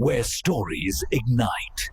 where stories ignite.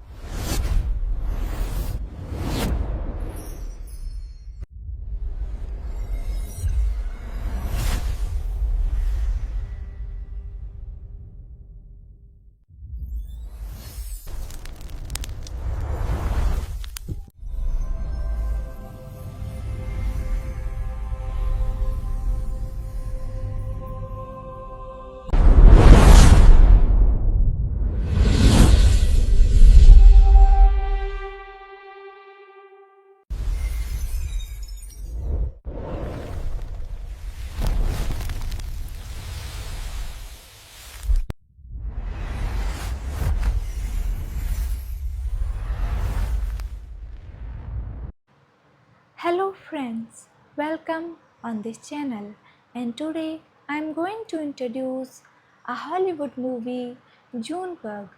Hello friends, welcome on this channel, and today I am going to introduce a Hollywood movie, Junebug.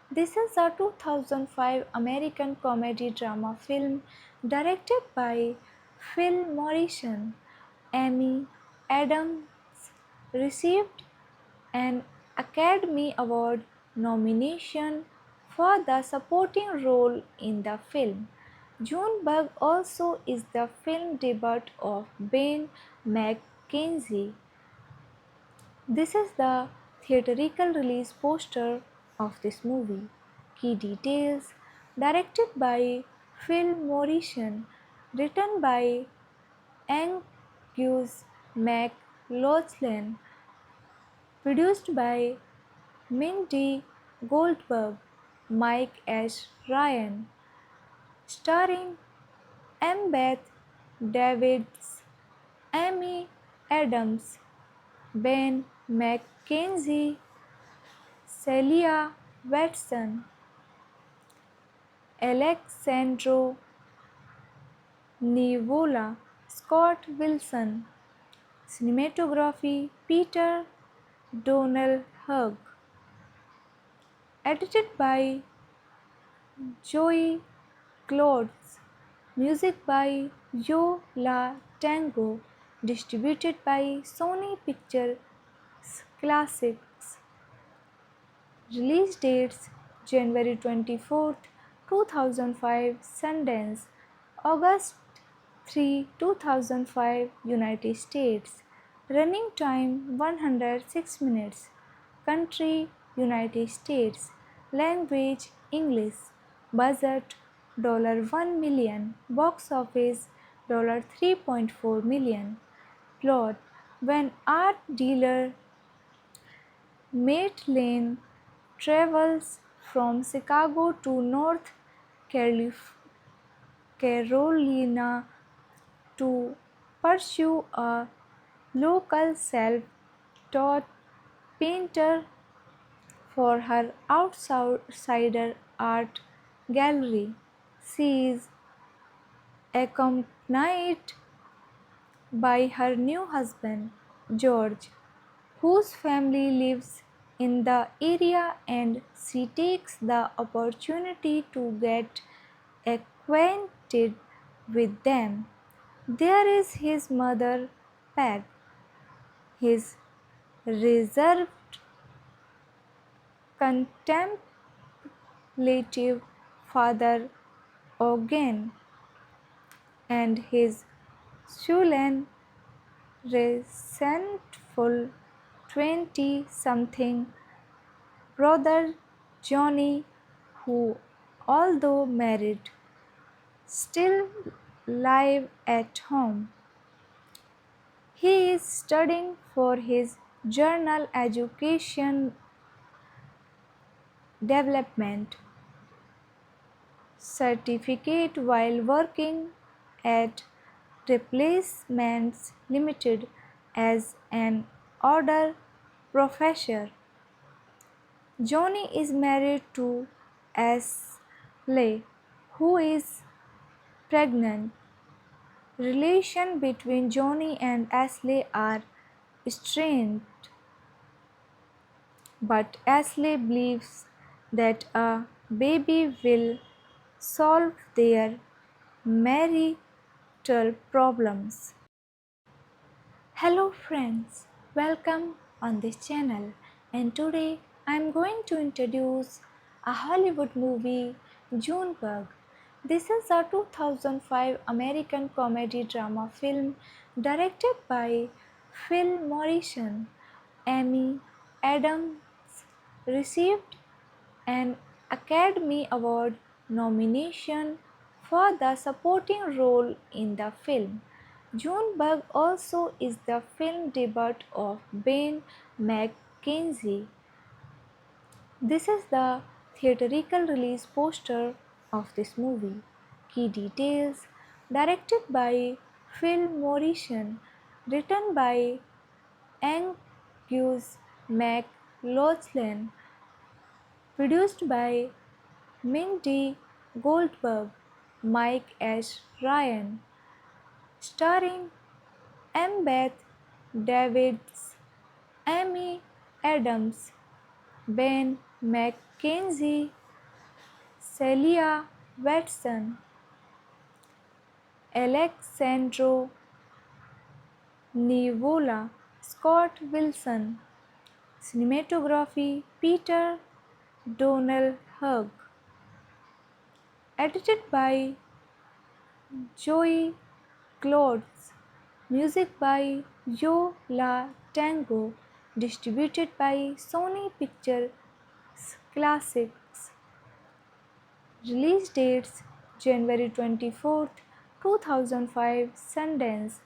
This is a 2005 American comedy drama film directed by Phil Morrison. Amy Adams received an Academy Award nomination for the supporting role in the film. Junebug also is the film debut of Ben McKenzie. This is the theatrical release poster of this movie. Key details: directed by Phil Morrison, written by Angus McLaughlin, produced by Mindy Goldberg, Mike H. Ryan, starring Embeth Davids, Amy Adams, Ben McKenzie, Celia Watson, Alexandro Nivola, Scott Wilson, cinematography Peter Donald Hugg, edited by Joey Clothes, music by Yo La Tango, distributed by Sony Pictures Classics. Release dates: January 24th, 2005 Sundance, August 3, 2005 United States. Running time 106 minutes. Country United States. Language English. Budget $1 million. Box office $3.4 million. Plot: when art dealer Matt Lane travels from Chicago to North Carolina to pursue a local self-taught painter for her outsider art gallery. She is accompanied by her new husband, George, whose family lives in the area, and she takes the opportunity to get acquainted with them. There is his mother, Peg, his reserved, contemplative father, Ogen, and his sullen, resentful 20 something brother, Johnny, who, although married, still live at home. He is studying for his journal education development certificate while working at Replacements Limited as an order professor. Johnny is married to Ashley, who is pregnant. Relations between Johnny and Ashley are strained, but Ashley believes that a baby will solve their marital problems. Hello friends, welcome on this channel, and today I'm going to introduce a Hollywood movie, Junebug. This is a 2005 American comedy drama film directed by Phil Morrison. Amy Adams received an Academy Award nomination for the supporting role in the film. Junebug also is the film debut of Ben McKenzie. This is the theatrical release poster of this movie. Key details: directed by Phil Morrison, written by Angus McLaughlin, produced by Mindy Goldberg, Mike H. Ryan, starring Beth Davids, Amy Adams, Ben McKenzie, Celia Watson, Alexandro Nivola, Scott Wilson, cinematography Peter Donald Hugg, edited by Joey Clothes, music by Yo La Tango, distributed by Sony Pictures Classics. Release dates: January 24th, 2005 Sundance,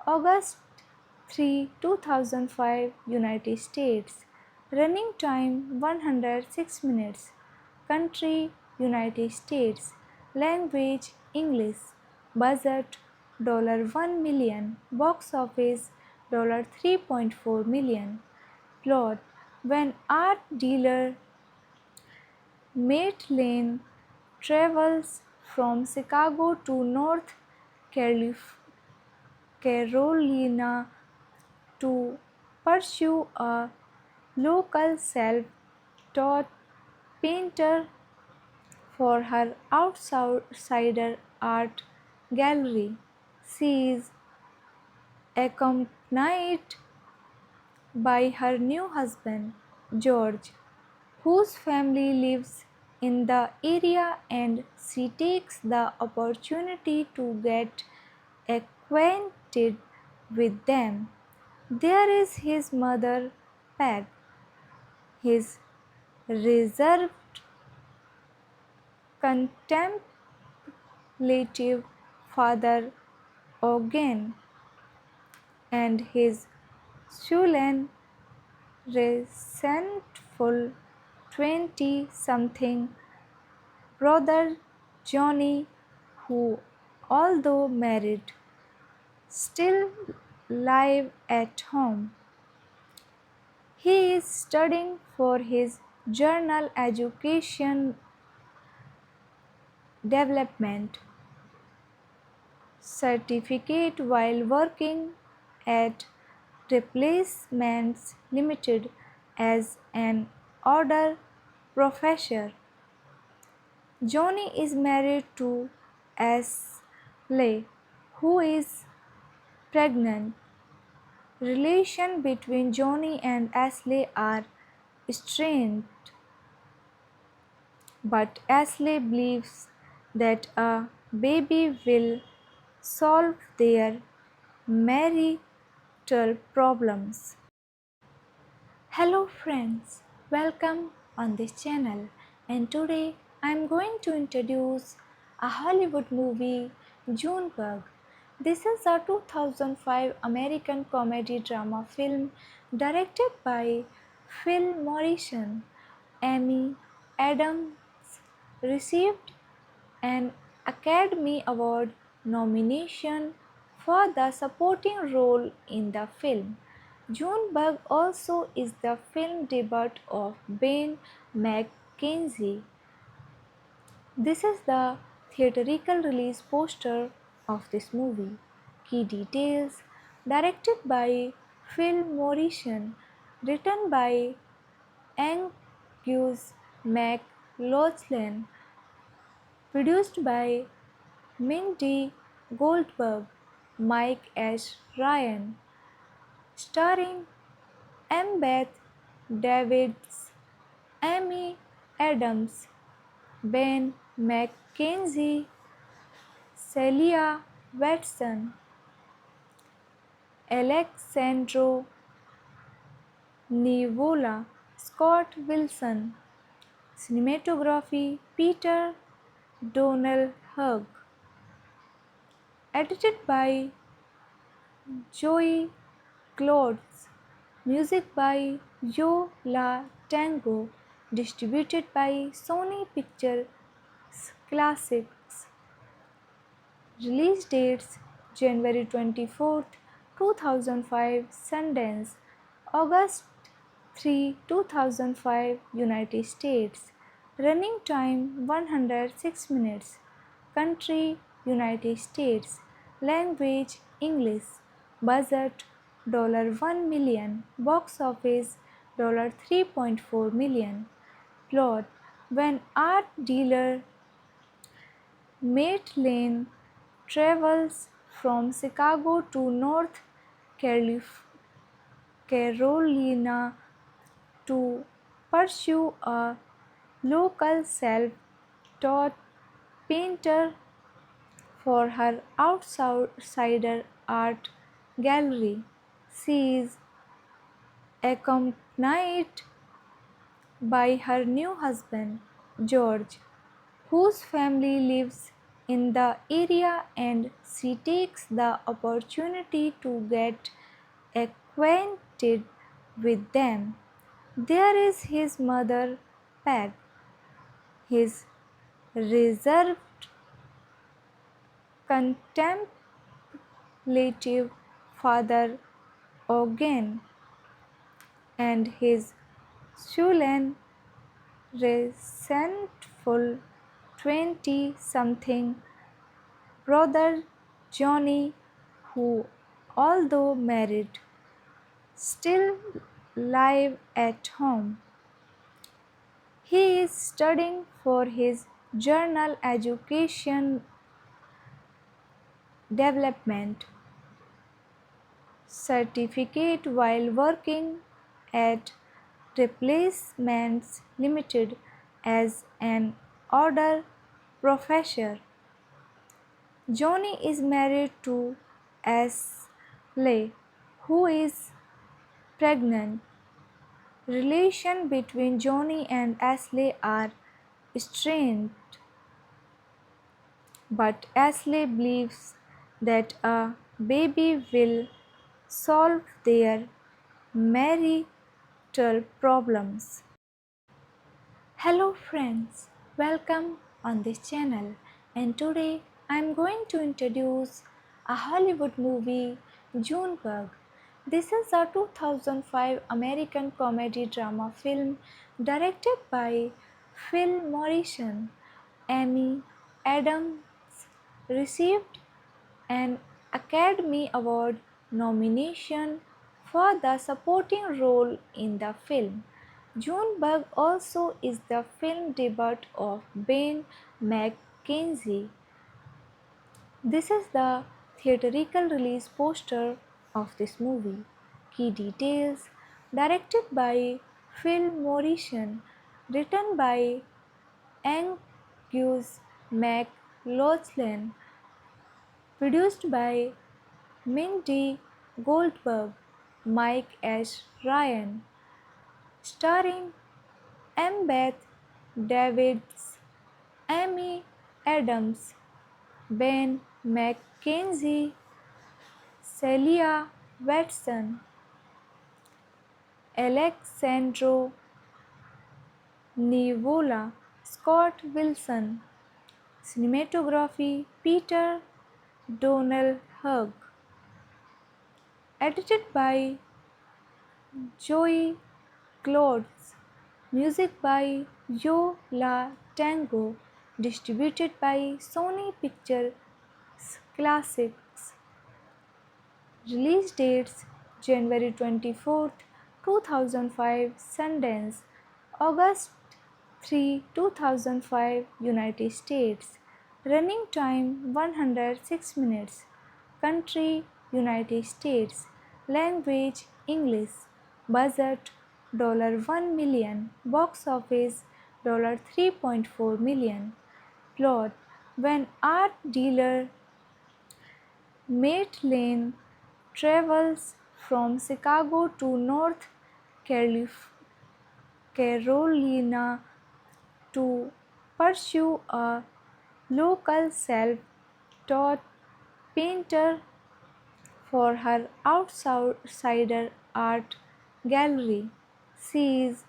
August 3, 2005 United States. Running time 106 minutes. Country United States. Language English. Budget $1 million. Box office $3.4 million. Plot: when art dealer Matt Lane travels from Chicago to North Carolina to pursue a local self-taught painter for her outsider art gallery. She is accompanied by her new husband, George, whose family lives in the area, and she takes the opportunity to get acquainted with them. There is his mother, Peg, his reserved, contemplative father, Ogen, and his sullen, resentful 20 something brother, Johnny, who, although married, still live at home. He is studying for his journal education development certificate while working at Replacements Limited as an order professor. Johnny is married to Ashley, who is pregnant. Relations between Johnny and Ashley are strained, but Ashley believes that a baby will solve their marital problems. Hello friends, welcome on this channel, and today I am going to introduce a Hollywood movie, Junebug. This is a 2005 American comedy drama film directed by Phil Morrison. Amy Adams received an Academy Award nomination for the supporting role in the film. Junebug also is the film debut of Ben McKenzie. This is the theatrical release poster of this movie. Key details: directed by Phil Morrison, written by Angus McLaughlin, produced by Mindy Goldberg, Mike H. Ryan, starring Beth Davids, Amy Adams, Ben McKenzie, Celia Watson, Alexandro Nivola, Scott Wilson, cinematography Peter Donald Hugg, edited by Joey Clothes, music by Yo La Tango, distributed by Sony Pictures Classics. Release dates January 24th, 2005 Sundance, August 3, 2005 United States. Running time 106 minutes. Country United States. Language English. Budget $1 million. Box office $3.4 million. Plot: when art dealer Matt Lane travels from Chicago to North Carolina to pursue a local self-taught painter for her outsider art gallery. She is accompanied by her new husband, George, whose family lives in the area, and she takes the opportunity to get acquainted with them. There is his mother, Peg, his reserved, contemplative father, Ogen, and his sullen, resentful 20 something brother, Johnny, who, although married, still live at home. He is studying for his journal education development certificate while working at Replacements Limited as an order professor. Johnny is married to Ashley, who is pregnant. Relations between Johnny and Ashley are strained, but Ashley believes that a baby will solve their marital problems. Hello friends, welcome on this channel, and today I am going to introduce a Hollywood movie, Junebug. This is a 2005 American comedy drama film directed by Phil Morrison. Amy Adams received an Academy Award nomination for the supporting role in the film. Junebug also is the film debut of Ben McKenzie. This is the theatrical release poster of this movie. Key details: directed by Phil Morrison, written by Angus McLaughlin, produced by Mindy Goldberg, Mike S. Ryan, starring Embeth Davidtz, Amy Adams, Ben McKenzie, Celia Watson, Alexandro Nivola, Scott Wilson, cinematography Peter Donald Hugg, edited by Joey Clothes, music by Yo La Tango, distributed by Sony Pictures Classics. Release dates January 24th, 2005 Sundance, August 3, 2005 United States. Running time 106 minutes. Country United States. Language English. Budget $1 million, box office $3.4 million. Plot: when art dealer Matt Lane travels from Chicago to North Carolina to pursue a local self-taught painter for her outsider art gallery. She is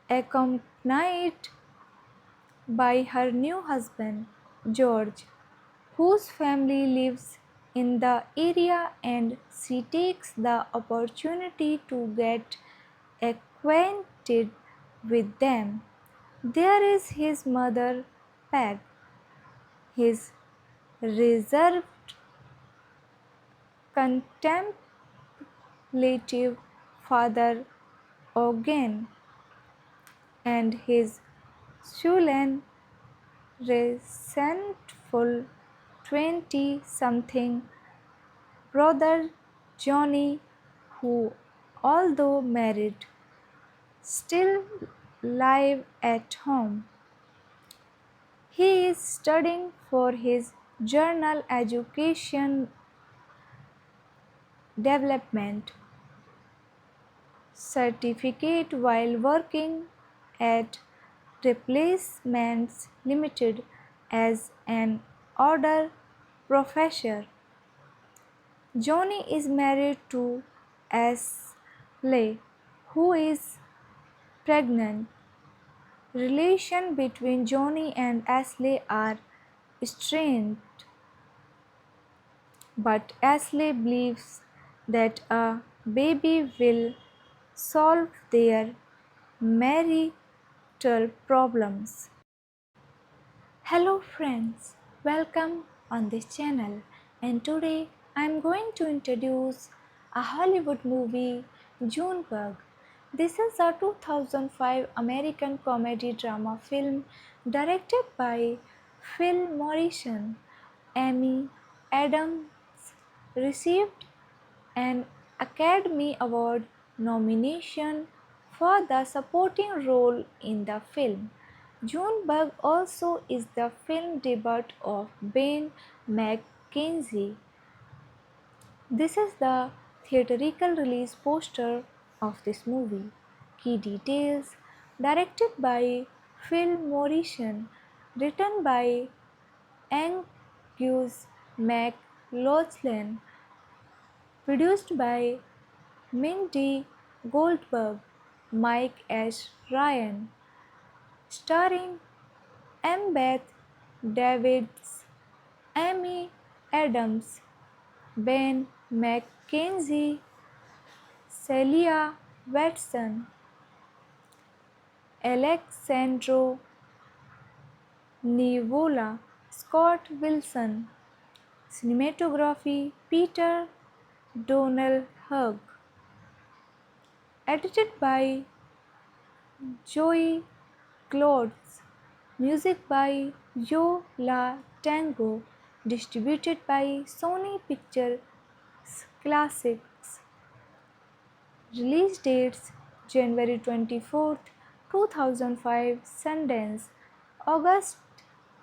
accompanied by her new husband, George, whose family lives in the area, and she takes the opportunity to get acquainted with them. There is his mother, Peg, his reserved, contemplative father, Ogen, and his sullen, resentful 20-something brother Johnny, who, although married, still live at home. He is studying for his journal education development certificate while working at Replacements Limited as an order professor. Johnny is married to Ashley, who is pregnant. Relations between Johnny and Ashley are strained, but Ashley believes that a baby will solve their marital problems. Hello friends, welcome on this channel, and today I am going to introduce a Hollywood movie, Junebug. This is a 2005 American comedy drama film directed by Phil Morrison. Amy Adams received an Academy Award nomination for the supporting role in the film. Junebug also is the film debut of Ben McKenzie. This is the theatrical release poster of this movie. Key details: directed by Phil Morrison, written by Angus McLaughlin, produced by Mindy Goldberg, Mike H. Ryan, starring Embeth Davidtz, Amy Adams, Ben McKenzie, Celia Watson, Alexandro Nivola, Scott Wilson. Cinematography: Peter Donald Hugg. Edited by Joey Clothes. Music by Yo La Tango. Distributed by Sony Pictures Classics. Release dates: January 24th, 2005 Sundance, August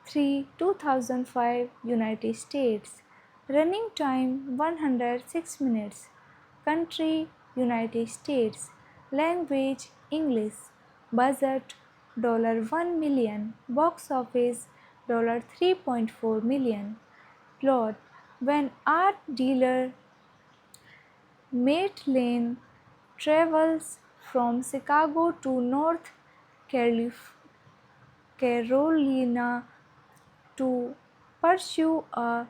3, 2005 United States. Running time 106 minutes. Country: United States. Language: English. Budget $1 million. Box office $3.4 million. Plot: when art dealer Matt Lane travels from Chicago to North Carolina to pursue a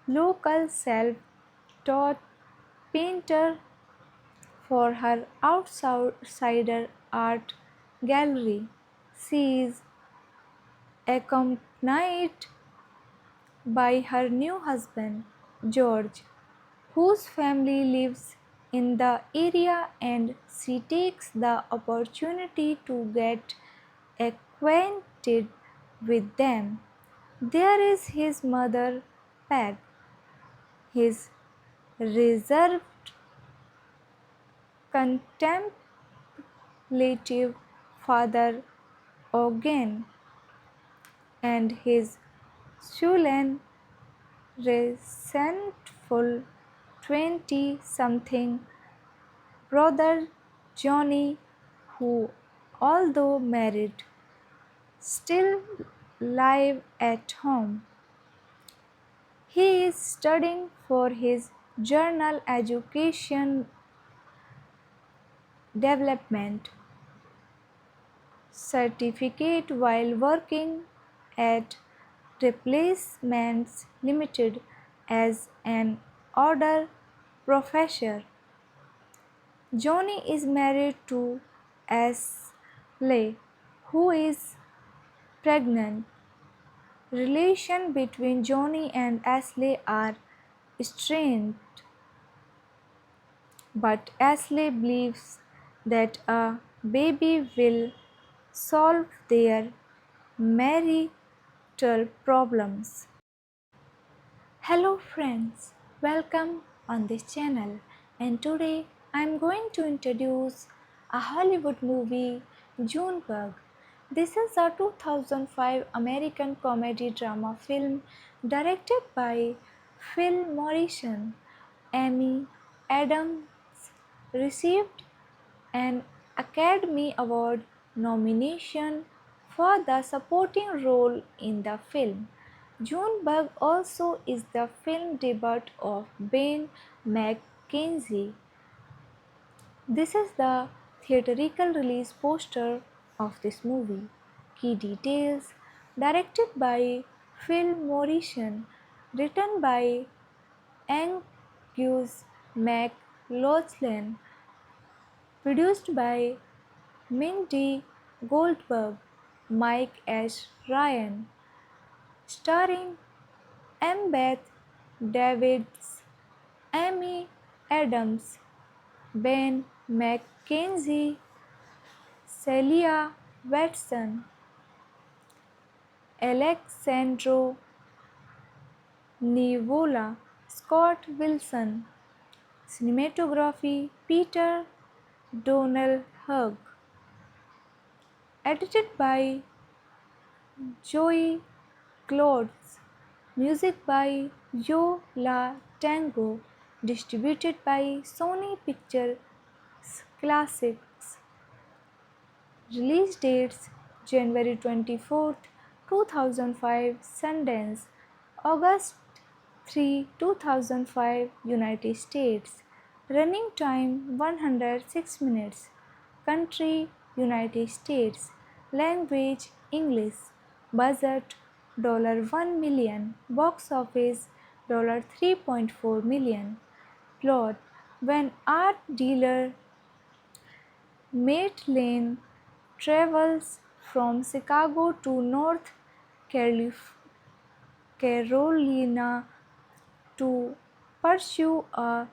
local self-taught painter for her outsider art gallery. She is accompanied by her new husband, George, whose family lives in the area, and she takes the opportunity to get acquainted with them. There is his mother, Peg, his reserved, contemplative contemplative father Eugen and his sullen, resentful 20 something brother Johnny, who, although married, still live at home. He is studying for his journal education development certificate while working at Replacements Limited as an order professor. Johnny is married to Ashley, who is pregnant. Relation between Johnny and Ashley are strained, but Ashley believes that a baby will solve their marital problems. Hello friends, welcome on this channel, and today I am going to introduce a Hollywood movie, Junebug. This is a 2005 American comedy drama film directed by Phil Morrison. Amy Adams received an Academy Award nomination for the supporting role in the film. Junebug also is the film debut of Ben McKenzie. This is the theatrical release poster of this movie. Key details: directed by Phil Morrison, written by Angus McLaughlin, produced by Mindy Goldberg, Mike H. Ryan, starring Embeth Davids, Amy Adams, Ben McKenzie, Celia Watson, Alexandro Nivola, Scott Wilson. Cinematography Peter Donald Hugh. Edited by Joey Clothes. Music by Yo La Tango. Distributed by Sony Pictures Classics. Release dates January 24th, 2005 Sundance, August 3, 2005 United States. Running time 106 minutes. Country United States. Language English. Budget $1 million. Box office $3.4 million. Plot: when art dealer Matt Lane travels from Chicago to North Carolina to pursue a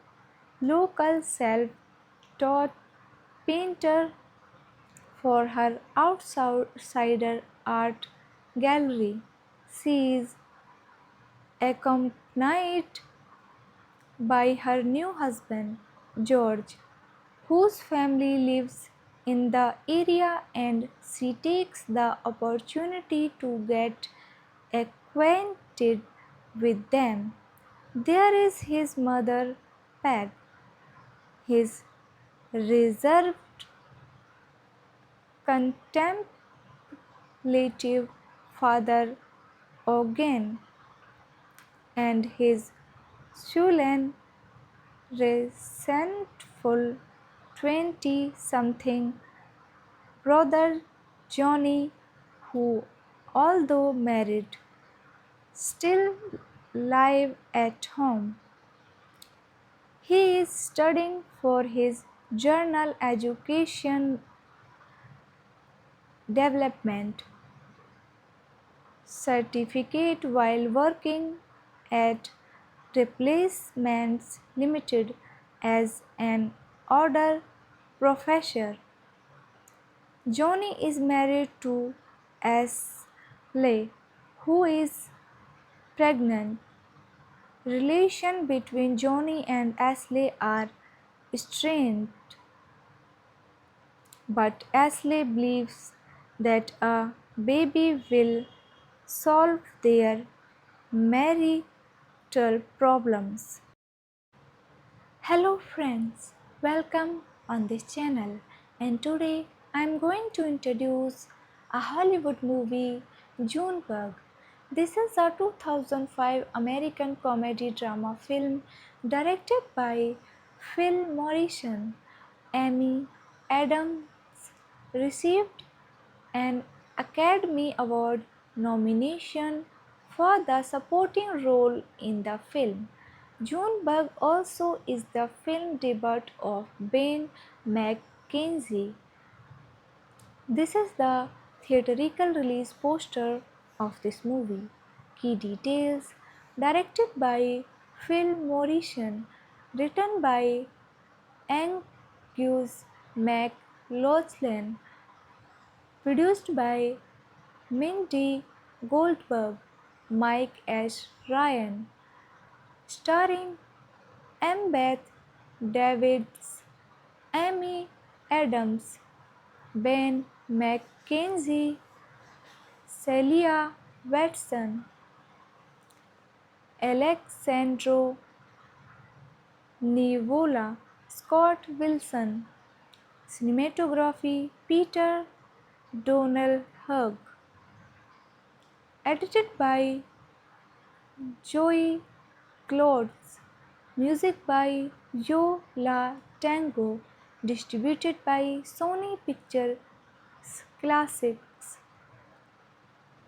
local self-taught painter for her outsider art gallery. She is accompanied by her new husband, George, whose family lives in the area, and she takes the opportunity to get acquainted with them. There is his mother, Peg, his reserved, contemplative father, Eugen, and his sullen, resentful 20 something brother Johnny, who, although married, still live at home. He is studying for his journal education development certificate while working at Replacements Limited as an order professor. Johnny is married to Ashley, who is pregnant. Relation between Johnny and Ashley are strained, But Ashley believes that a baby will solve their marital problems. Hello friends, welcome on this channel, and today I am going to introduce a Hollywood movie, Junebug. This is a 2005 American comedy drama film directed by Phil Morrison. Amy Adams received an Academy Award nomination for the supporting role in the film. Junebug also is the film debut of Ben McKenzie. This is the theatrical release poster of this movie. Key details: directed by Phil Morrison, written by Angus McLaughlin, produced by Mindy Goldberg, Mike H. Ryan, starring Embeth Davids, Amy Adams, Ben McKenzie, Celia Watson, Alexandro Nivola, Scott Wilson, cinematography Peter Donald Hugg, edited by Joey Clothes, music by Yo La Tango, distributed by Sony Pictures Classics.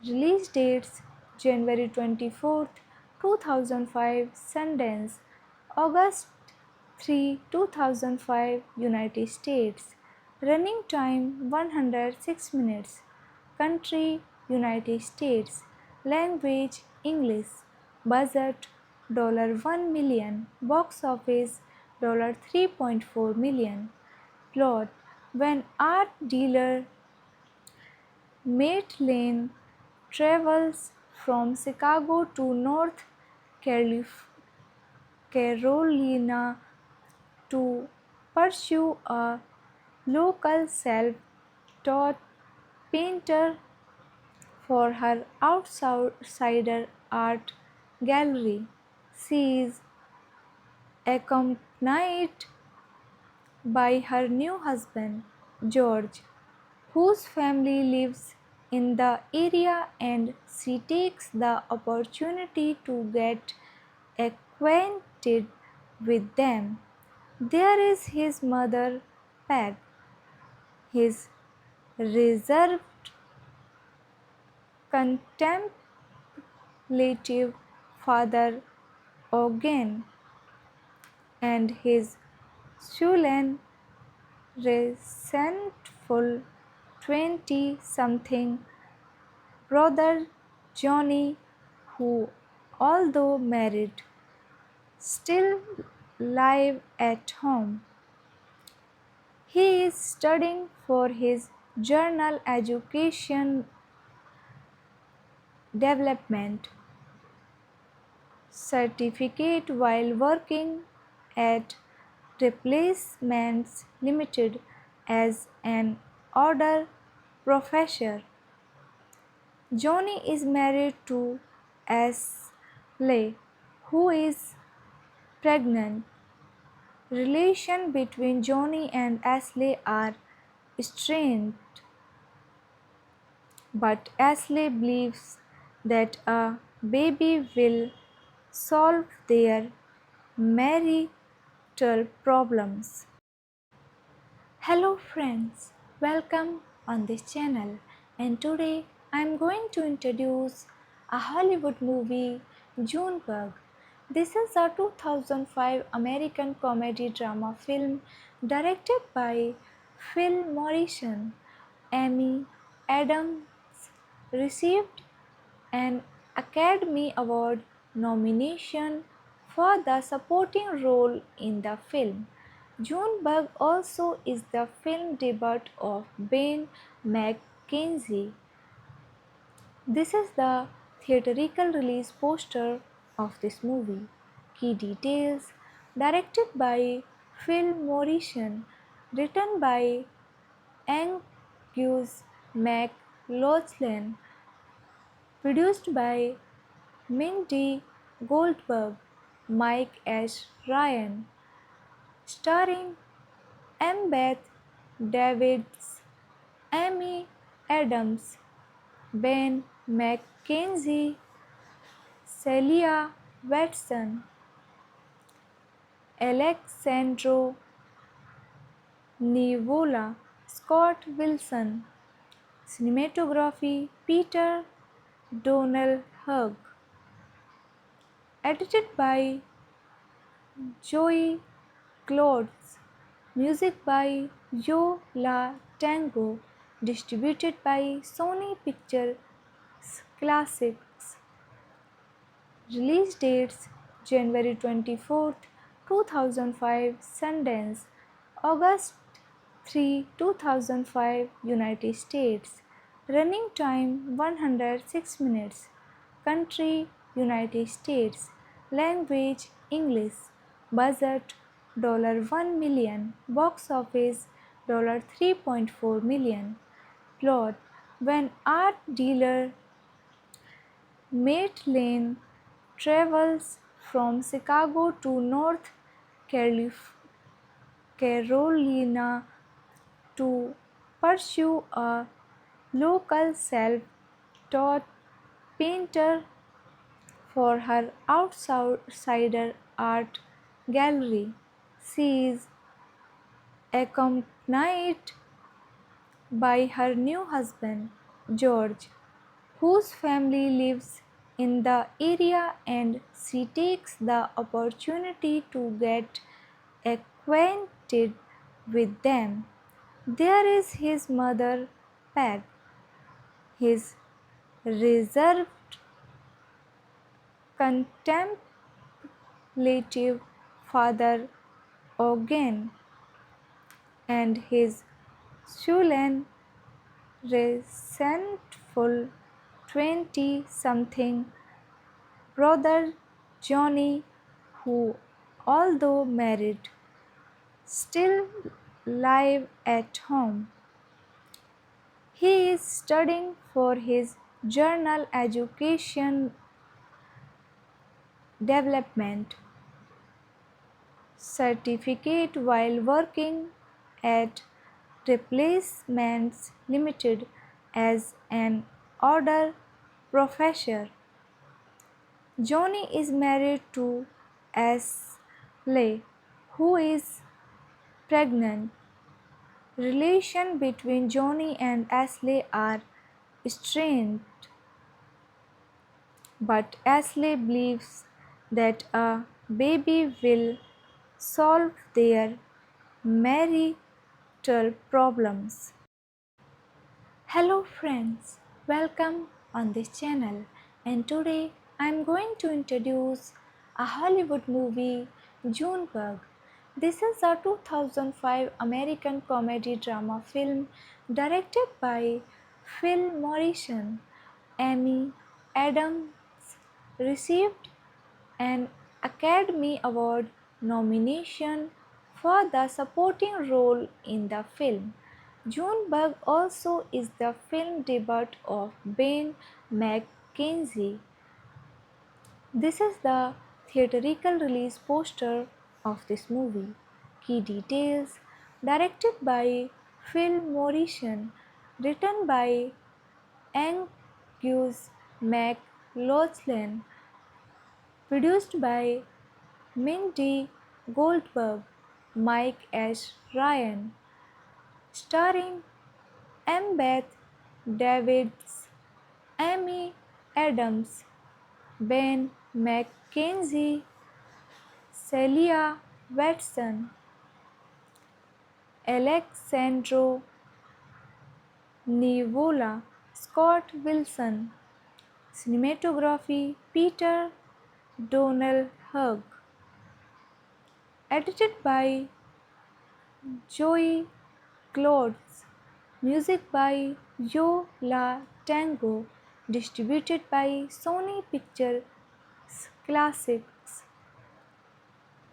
Release dates: January 24th, 2005 Sundance, August 3, 2005 United States. Running time 106 minutes. Country United States. Language English. Budget $1 million. Box office $3.4 million. Plot: when art dealer Matt Lane travels from Chicago to North Carolina to pursue a local self-taught painter for her outsider art gallery. She is accompanied by her new husband, George, whose family lives in the area, and she takes the opportunity to get acquainted with them. There is his mother, Peg, his reserved, contemplative father, Ogen, and his sullen, resentful 20 something brother, Johnny, who, although married, still live at home. He is studying for his journal education development certificate while working at Replacements Limited as an order professor. Johnny is married to Ashley, who is pregnant. Relations between Johnny and Ashley are strained, but Ashley believes that a baby will solve their marital problems. Hello friends, welcome on this channel, and today I am going to introduce a Hollywood movie, Junebug. This is a 2005 American comedy drama film directed by Phil Morrison. Amy Adams received an Academy Award nomination for the supporting role in the film. Junebug also is the film debut of Ben McKenzie. This is the theatrical release poster of this movie. Key details: directed by Phil Morrison, written by Angus MacLachlan. Produced by Mindy Goldberg, Mike H. Ryan. Starring Embeth Davids, Amy Adams, Ben McKenzie, Celia Watson, Alexandro Nivola, Scott Wilson. Cinematography Peter Donald Hugg. Edited by Joey Clothes. Music by Yo La Tango. Distributed by Sony Pictures Classics. Release dates January 24th, 2005 Sundance, August 3, 2005 United States. Running time 106 minutes. Country United States. Language English. Budget $1 million. Box office $3.4 million. Plot: when art dealer Matt Lane travels from Chicago to North Carolina to pursue a local self-taught painter for her outsider art gallery. She is accompanied by her new husband, George, whose family lives in the area, and she takes the opportunity to get acquainted with them. There is his mother, Peg, his reserved, contemplative father, Ogen, and his sullen, resentful 20 something brother Johnny, who, although married, still live at home. He is studying for his journal education development certificate while working at Replacements Limited as an order professor. Johnny is married to Ashley, who is pregnant. Relations between Johnny and Ashley are strained, but Ashley believes that a baby will solve their marital problems. Hello friends, welcome on this channel, and today I am going to introduce a Hollywood movie, Junebug. This is a 2005 American comedy drama film directed by Phil Morrison. Amy Adams received an Academy Award nomination for the supporting role in the film. Junebug also is the film debut of Ben McKenzie. This is the theatrical release poster of this movie. Key details: directed by Phil Morrison, written by Angus MacLachlan, produced by Mindy Goldberg, Mike H. Ryan, starring Embeth Davids, Amy Adams, Ben McKenzie, Celia Watson, Alexandro Nivola, Scott Wilson. Cinematography Peter Donald Hugg. Edited by Joey Clothes. Music by Yo La Tango. Distributed by Sony Pictures Classics.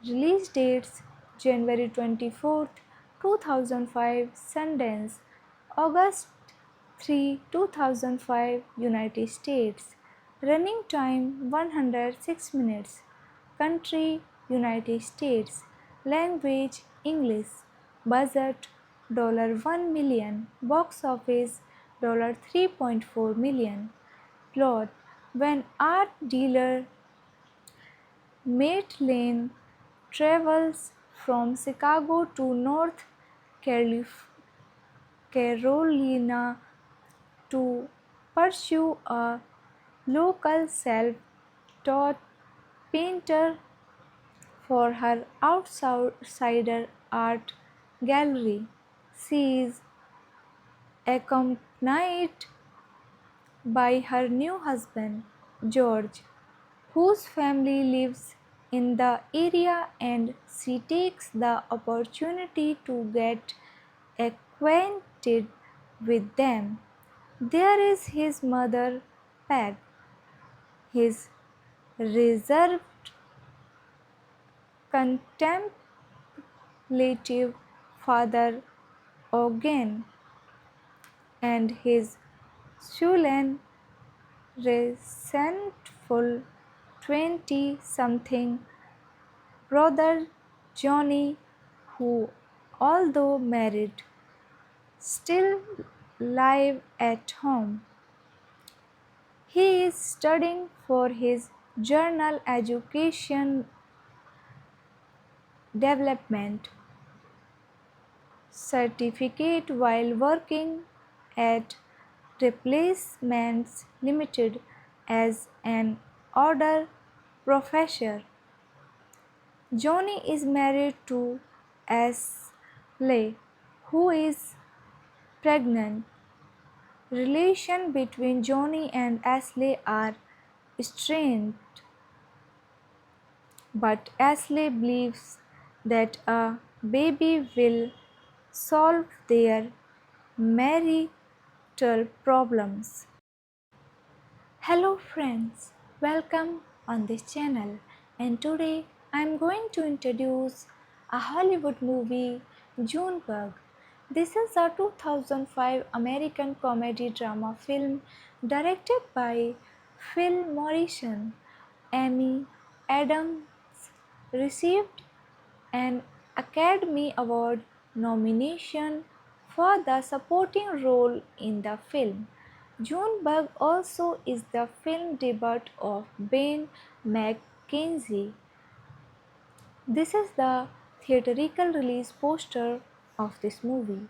Release dates January 24th, 2005 Sundance, August 3, 2005, United States. Running time 106 minutes. Country United States. Language English. Budget $1 million. Box office $3.4 million. Plot: when art dealer Matt Lane travels from Chicago to North Carolina to pursue a local self-taught painter for her outsider art gallery. She is accompanied by her new husband, George, whose family lives in the area, and she takes the opportunity to get acquainted with them. There is his mother, Peg, his reserved, contemplative father, Ogen, and his sullen, resentful 20-something brother, Johnny, who, although married, still live at home. He is studying for his journal education development certificate while working at Replacements Limited as an order professor. Johnny is married to Ashley, who is pregnant. Relations between Johnny and Ashley are strained, but Ashley believes that a baby will solve their marital problems. Hello friends, welcome on this channel, and today I am going to introduce a Hollywood movie, Junebug. This is a 2005 American comedy drama film directed by Phil Morrison. Amy Adams received an Academy Award nomination for the supporting role in the film. Junebug also is the film debut of Ben McKenzie. This is the theatrical release poster of this movie.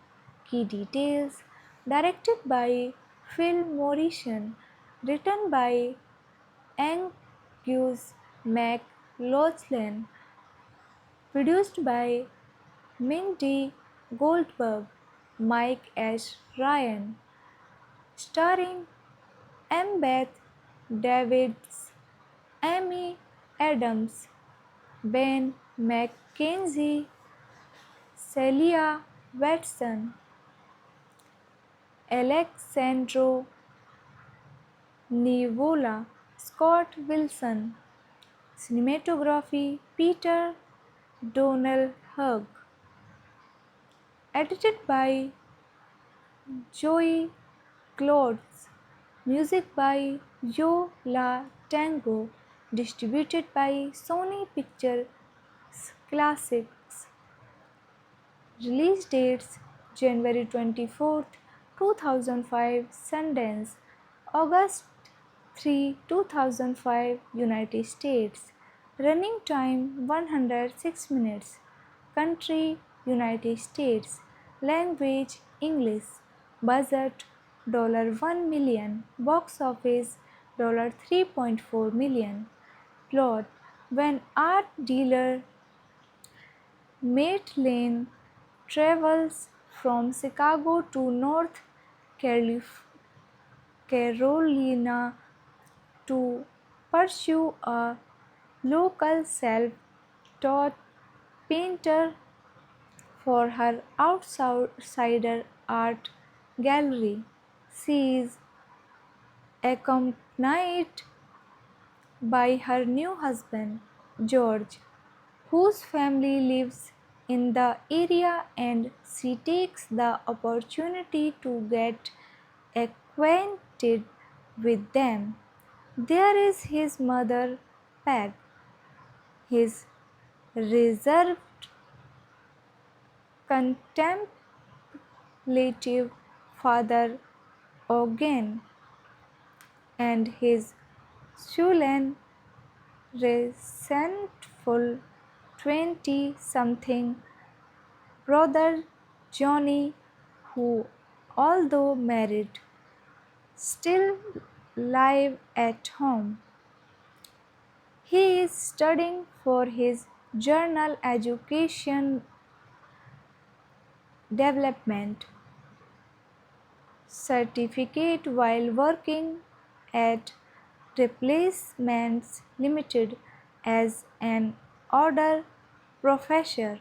Key details: directed by Phil Morrison, written by Angus McLaughlin, produced by Mindy Goldberg, Mike H. Ryan, starring Embeth Davidtz, Amy Adams, Ben McKenzie, Celia Watson, Alexandro Nivola, Scott Wilson. Cinematography Peter Donald Hugh. Edited by Joey Clothes. Music by Yo La Tango. Distributed by Sony Pictures Classics. Release dates: January 24th, 2005, Sundance; August 3, 2005, United States. Running time 106 minutes. Country United States. Language English. Budget $1 million. Box office $3.4 million. Plot: when art dealer Matt Lane travels from Chicago to North Carolina to pursue a local self-taught painter for her outsider art gallery. She is accompanied by her new husband, George, whose family lives in the area and she takes the opportunity to get acquainted with them. There is his mother, Peg, his reserved, contemplative father, Ogen, and his sullen, resentful 20 something brother Johnny, who, although married, still live at home. He is studying for his journal education development certificate while working at Replacements Limited as an order professor.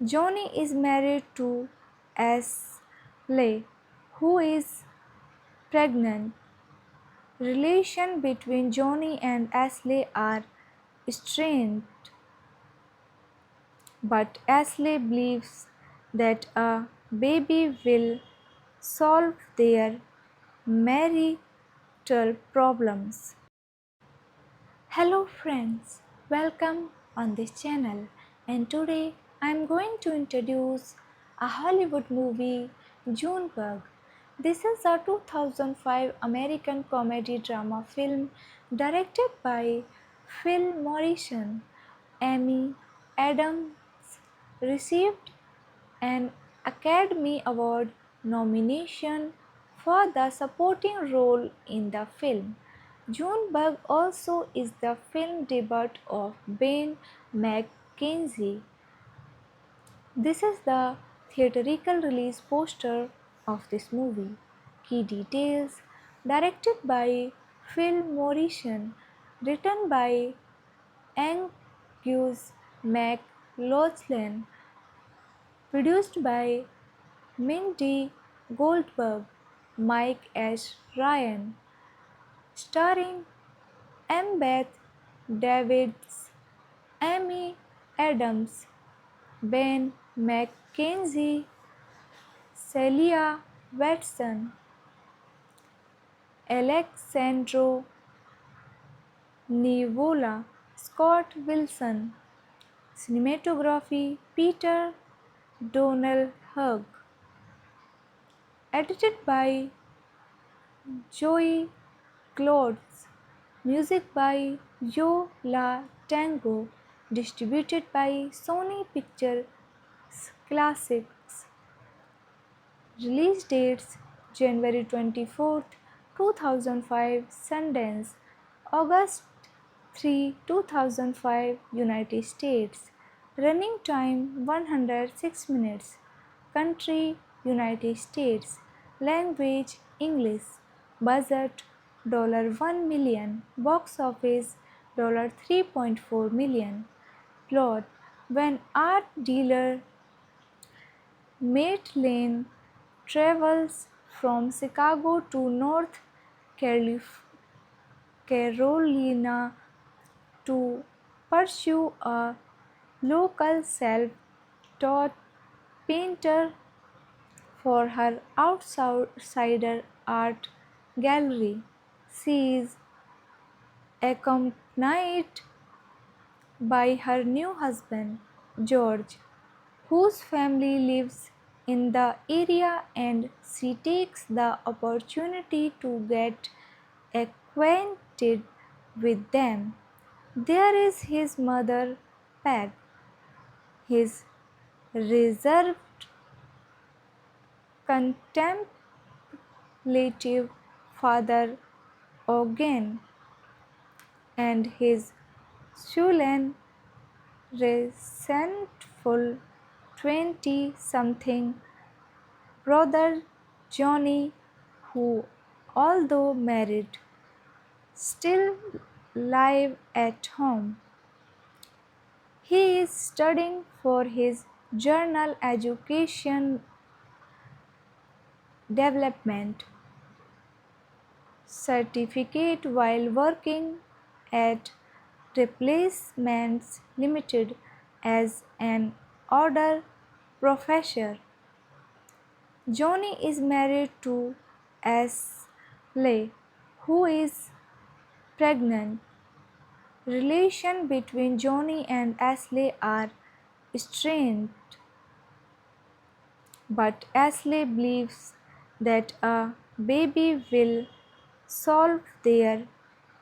Johnny is married to Ashley, who is pregnant. Relations between Johnny and Ashley are strained, but Ashley believes that a baby will solve their marital problems. Hello friends, welcome on this channel, and today I am going to introduce a Hollywood movie, Junebug. This is a 2005 American comedy drama film directed by Phil Morrison. Amy Adams received an Academy Award nomination for the supporting role in the film. Junebug also is the film debut of Ben McKenzie. This is the theatrical release poster of this movie. Key details: directed by Phil Morrison, written by Angus McLaughlin, produced by Mindy Goldberg, Mike H. Ryan, starring Embeth Davids, Amy Adams, Ben McKenzie, Celia Watson, Alexandro Nivola, Scott Wilson. Cinematography Peter Donald Hugh. Edited by Joey Clothes. Music by Yo La Tango. Distributed by Sony Pictures Classics. Release dates January 24th, 2005 Sundance, August 3, 2005 United States. Running time 106 minutes. Country United States. Language English. Budget $1 million. Box office $3.4 million. Plot: when art dealer Matt Lane travels from Chicago to North Carolina to pursue a local self-taught painter for her outsider art gallery. She is accompanied by her new husband, George, whose family lives in the area, and she takes the opportunity to get acquainted with them. There is his mother, Peg, his reserved, contemplative father, Ogen, and his sullen, resentful 20 something brother Johnny, who, although married, still live at home. He is studying for his journal education development certificate while working at Replacements Limited as an order professor. Johnny is married to Ashley, who is pregnant. Relation between Johnny and Ashley are strained, but Ashley believes that a baby will solve their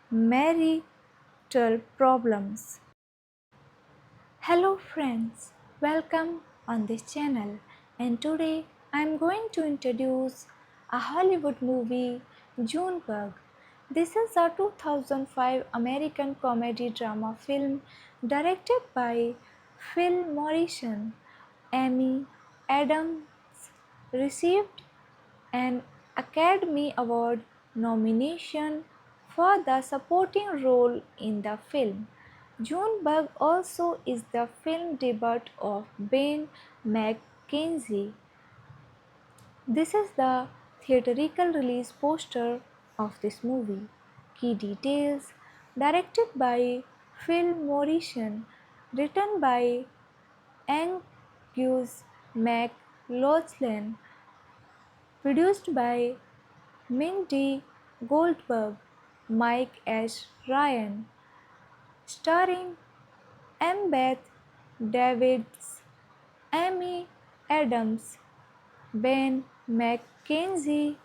marital problems. Hello friends, welcome on this channel, and today I am going to introduce a Hollywood movie, Junebug. This is a 2005 American comedy drama film directed by Phil Morrison. Amy Adams received an Academy Award nomination for the supporting role in the film. Junebug also is the film debut of Ben McKenzie. This is the theatrical release poster of this movie. Key details: directed by Phil Morrison, written by Angus McLaughlin, produced by Mindy Goldberg, Mike H. Ryan, starring Embeth Davids, Amy Adams, Ben McKenzie,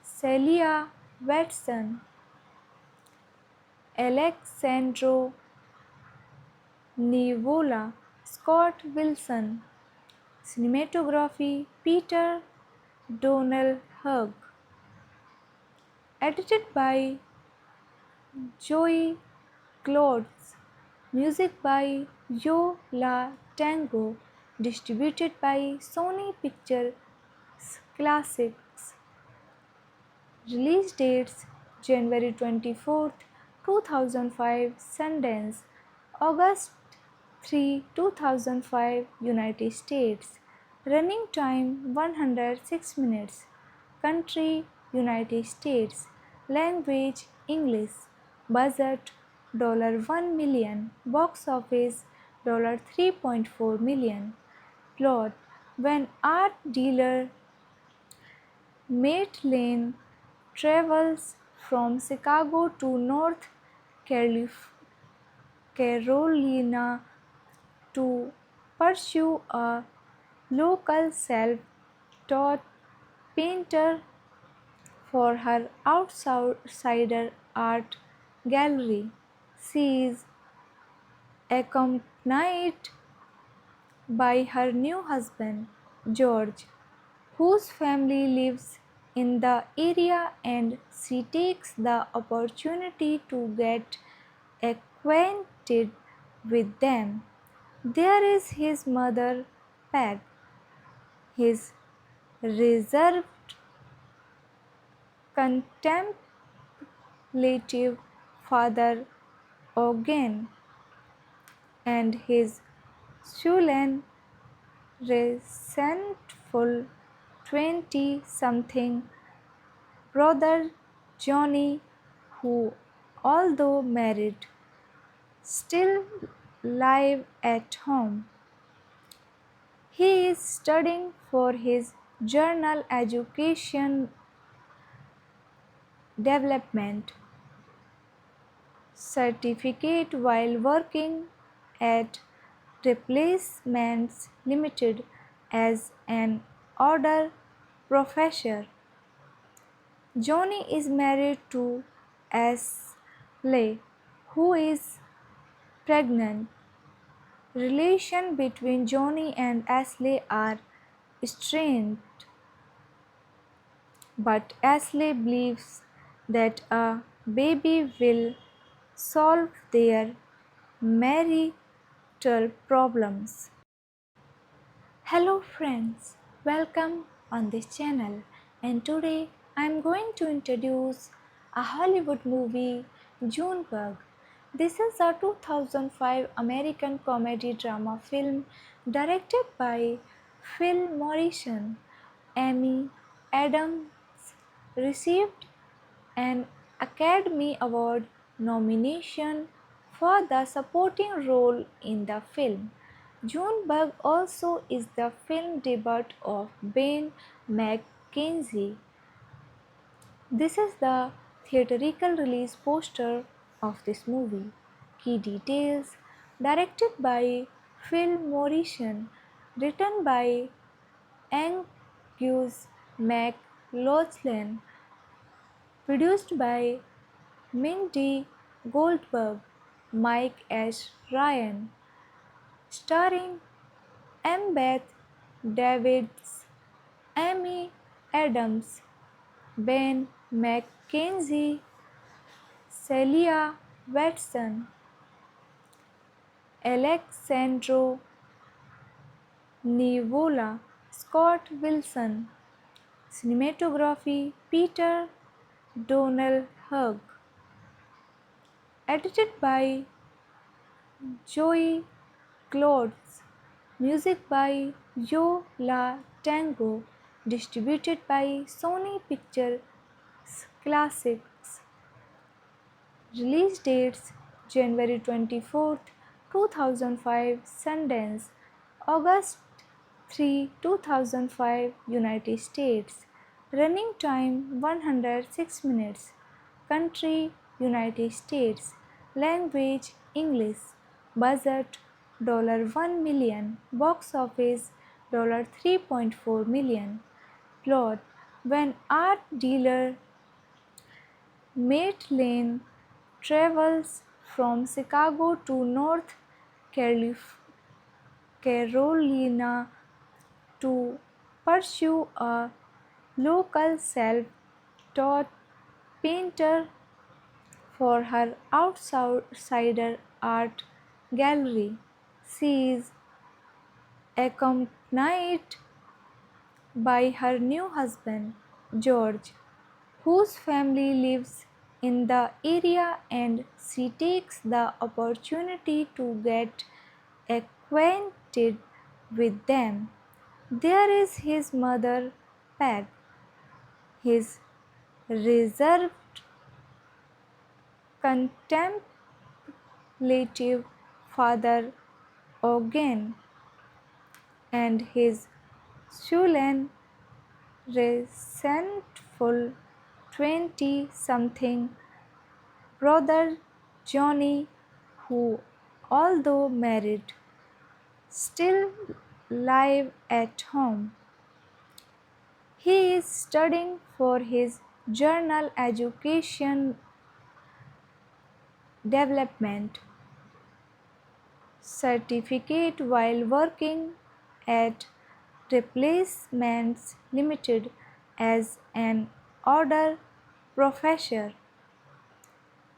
Celia Watson, Alexandro Nivola, Scott Wilson. Cinematography Peter Donald Hugh. Edited by Joey Clothes. Music by Yo La Tango. Distributed by Sony Pictures Classics. Release dates January 24th, 2005 Sundance, August 3, 2005 United States. Running time 106 minutes. Country United States. Language English. Budget $1 million. Box office $3.4 million. Plot: when art dealer Matt Lane travels from Chicago to North Carolina to pursue a local self-taught painter for her outsider art gallery. She is accompanied by her new husband, George, whose family lives in the area, and she takes the opportunity to get acquainted with them. There is his mother, Peg, his reserved, contemplative father, Ogen, and his sullen, resentful 20 something brother Johnny, who, although married, still live at home. He is studying for his journal education development certificate while working at Replacements Limited as an order professor. Johnny is married to Ashley, who is pregnant. Relation between Johnny and Ashley are strained, but Ashley believes that a baby will solve their marital problems. Hello friends, welcome on this channel, and today I am going to introduce a Hollywood movie, Junebug. This is a 2005 American comedy drama film directed by Phil Morrison. Amy Adams received an Academy Award nomination for the supporting role in the film. Junebug also is the film debut of Ben McKenzie. This is the theatrical release poster of this movie. Key details: directed by Phil Morrison, written by Angus McLaughlin, produced by Mindy Goldberg, Mike H. Ryan, starring Embeth Davids, Amy Adams, Ben McKenzie, Celia Watson, Alexandro Nivola, Scott Wilson, cinematography Peter Donald Hugg, edited by Joey Clothes, music by Yo La Tango, distributed by Sony Pictures Classics. Release dates: January 24th, 2005 Sundance, August 3, 2005 United States. Running time 106 minutes. Country United States. Language English. Budget $1 million. Box office $3.4 million. Plot: when art dealer Matt Lane travels from Chicago to North Carolina to pursue a local self-taught painter for her outsider art gallery. She is accompanied by her new husband, George, whose family lives in the area, and she takes the opportunity to get acquainted with them. There is his mother, Peg, his reserved, contemplative father, Ogen, and his sullen, resentful 20 something brother, Johnny, who, although married, still live at home. He is studying for his journal education development certificate while working at Replacements Limited as an order professor.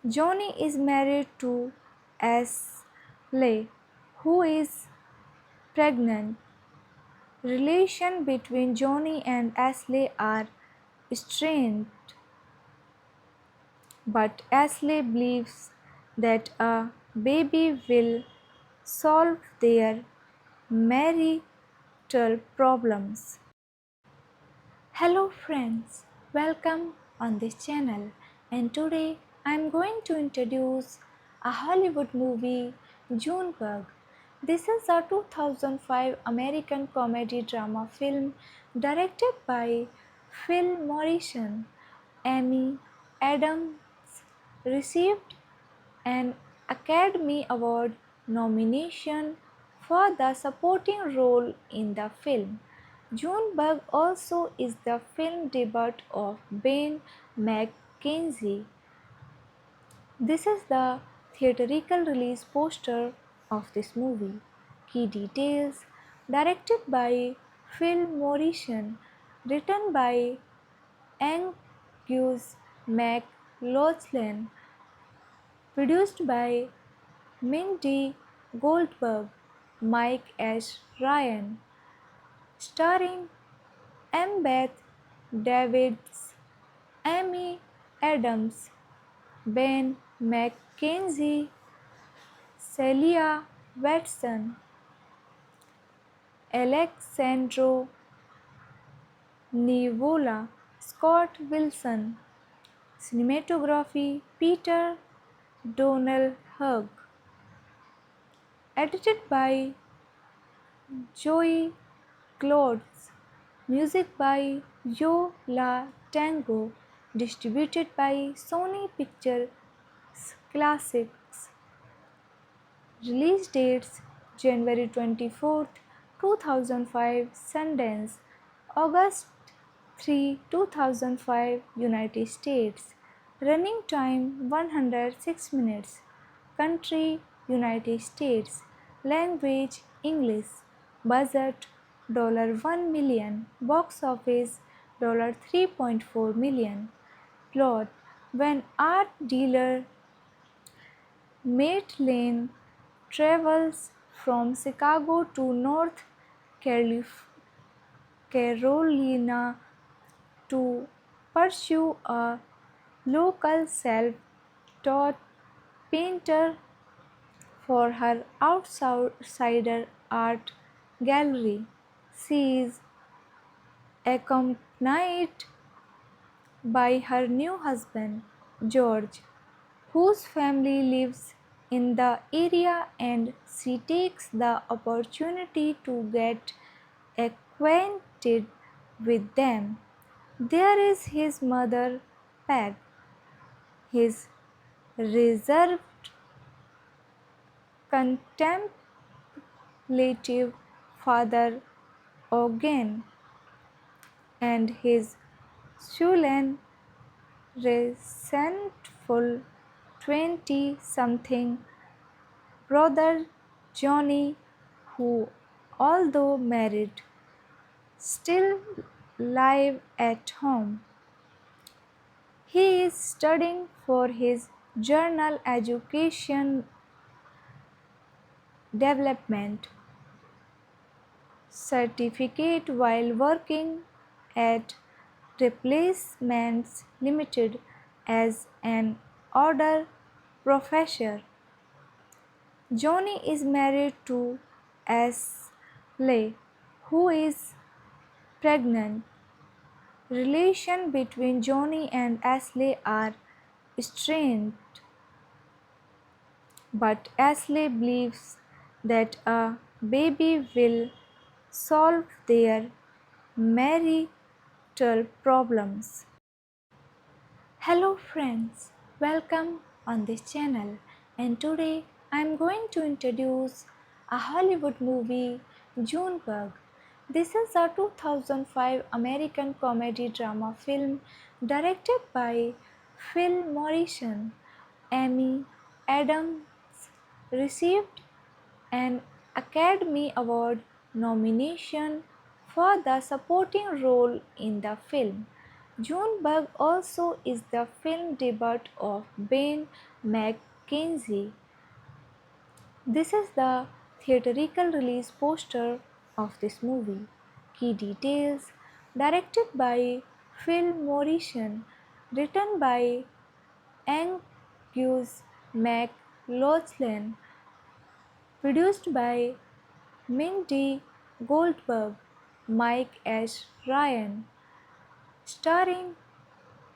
Johnny is married to Ashley, who is pregnant. Relations between Johnny and Ashley are strained, but Ashley believes that a baby will solve their marital problems. Hello friends, welcome on this channel, and today I am going to introduce a Hollywood movie, Junebug. This is a 2005 American comedy drama film directed by Phil Morrison. Amy Adams received an Academy Award nomination for the supporting role in the film. Junebug also is the film debut of Ben McKenzie. This is the theatrical release poster of this movie. Key details: directed by Phil Morrison, written by Angus McLaughlin, produced by Mindy Goldberg, Mike H. Ryan, starring Embeth Davids, Amy Adams, Ben McKenzie, Celia Watson, Alexandro Nivola, Scott Wilson, cinematography Peter Donald Hugg, Edited by Joey Clothes. Music by Yo La Tango. Distributed by Sony Pictures Classics. Release dates January 24th, 2005 Sundance, August 3, 2005 United States. Running time 106 minutes. Country United States. Language English. Budget $1 million. Box office $3.4 million. Plot: when art dealer Maitland travels from Chicago to North Carolina to pursue a local self-taught painter for her outsider art gallery. She is accompanied by her new husband, George, whose family lives in the area, and she takes the opportunity to get acquainted with them. There is his mother, Peg, his reserved, contemplative father, Ogen, and his sullen, resentful 20-something brother Johnny, who, although married, still live at home. He is studying for his journal education development certificate while working at Replacements Limited as an order professor. Johnny is married to Ashley, who is pregnant. Relations between Johnny and Ashley are strained, but Ashley believes that a baby will solve their marital problems. Hello friends, welcome on this channel, and today I am going to introduce a Hollywood movie, Junebug. This is a 2005 American comedy drama film directed by Phil Morrison. Amy Adams received an Academy Award nomination for the supporting role in the film. Junebug also is the film debut of Ben McKenzie. This is the theatrical release poster of this movie. Key details: directed by Phil Morrison, written by Angus McLaughlin, produced by Mindy Goldberg, Mike H. Ryan, starring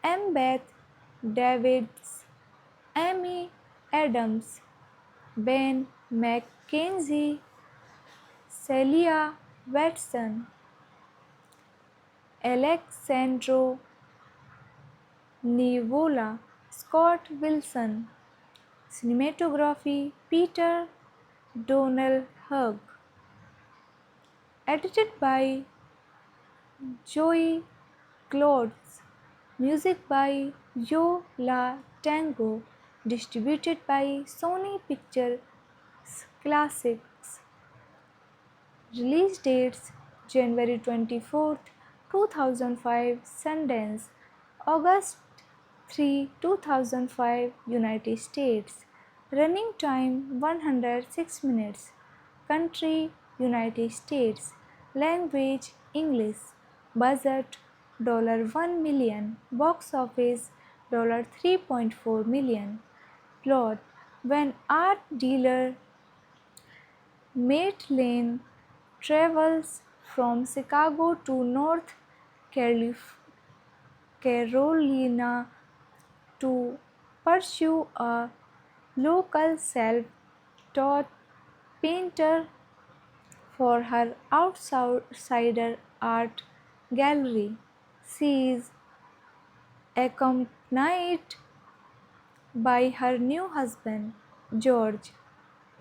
Embeth Davidtz, Amy Adams, Ben McKenzie, Celia Watson, Alexandro Nivola, Scott Wilson. Cinematography Peter Donald Hugh. Edited by Joey Clothes. Music by Yo La Tango. Distributed by Sony Pictures Classics. Release dates January 24th, 2005 Sundance, August 3, 2005 United States. Running time 106 minutes. Country United States. Language English. Budget $1 million. Box office $3.4 million. Plot: when art dealer Maitland travels from Chicago to North Carolina to pursue a local self-taught painter for her outsider art gallery. She is accompanied by her new husband, George,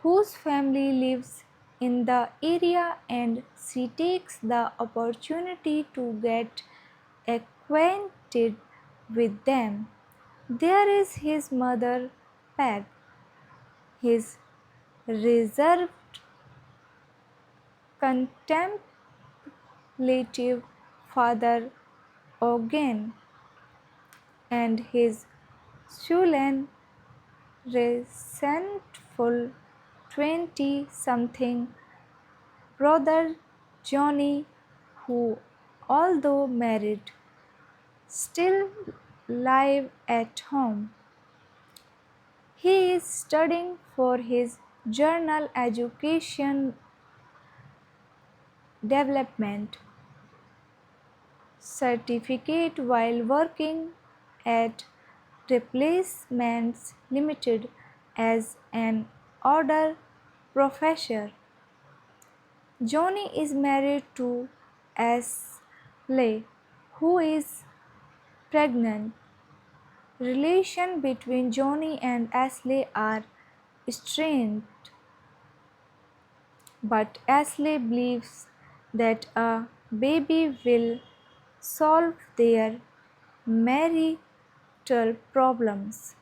whose family lives in the area, and she takes the opportunity to get acquainted with them. There is his mother, Peg, his reserved, contemplative father, Ogen, and his sullen, resentful 20 something brother Johnny, who, although married, still live at home. He is studying for his journal education development certificate while working at Replacements Limited as an order professor. Johnny is married to Ashley, who is pregnant. Relations between Johnny and Ashley are strained, but Ashley believes that a baby will solve their marital problems.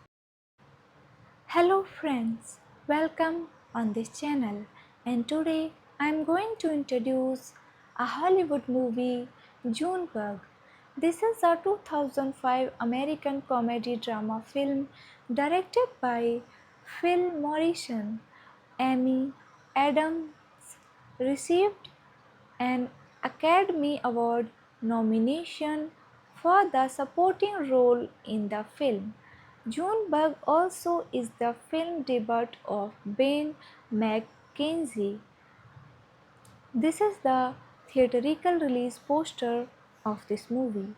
Hello friends, welcome on this channel, and today I am going to introduce a Hollywood movie, Junebug. This is a 2005 American comedy drama film directed by Phil Morrison. Amy Adams received an Academy Award nomination for the supporting role in the film. Junebug also is the film debut of Ben McKenzie. This is the theatrical release poster of this movie.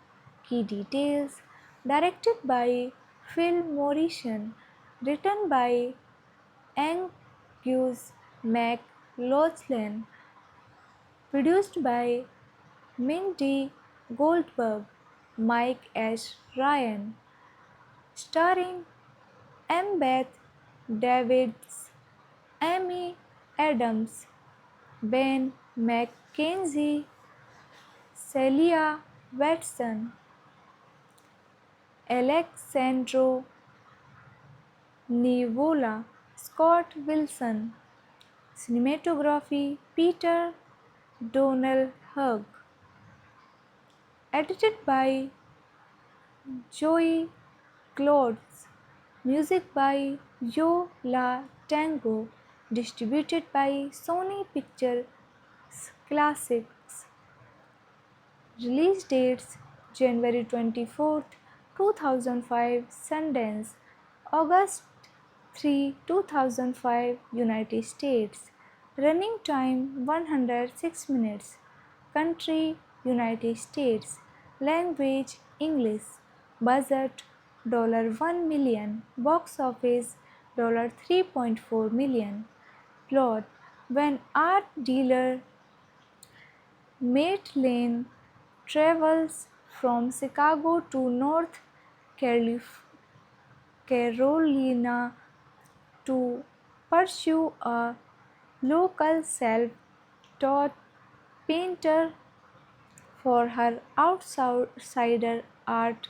Key details: directed by Phil Morrison, written by Angus MacLachlan, produced by Mindy Goldberg, Mike H. Ryan, starring Embeth Davids, Amy Adams, Ben McKenzie, Celia Watson, Alexandro Nivola, Scott Wilson. Cinematography Peter Donald Hugh. Edited by Joey Clothes. Music by Yo La Tango. Distributed by Sony Pictures Classics. Release dates January 24th, 2005 Sundance, August 3, 2005 United States. Running time 106 minutes. Country United States. Language English. Budget $1 million. Box office $3.4 million. Plot: when art dealer Matt Lane travels from Chicago to North Carolina to pursue a local self-taught painter for her outsider art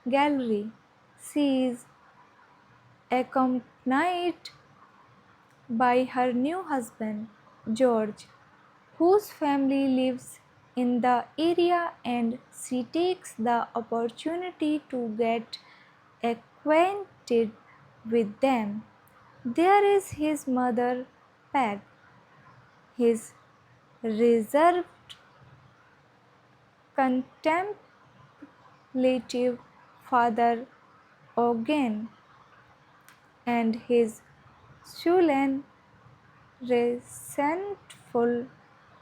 gallery. She is accompanied by her new husband, George, whose family lives in the area, and she takes the opportunity to get acquainted with them. There is his mother, Peg, his reserved, contemplative father, Ogen, and his sullen, resentful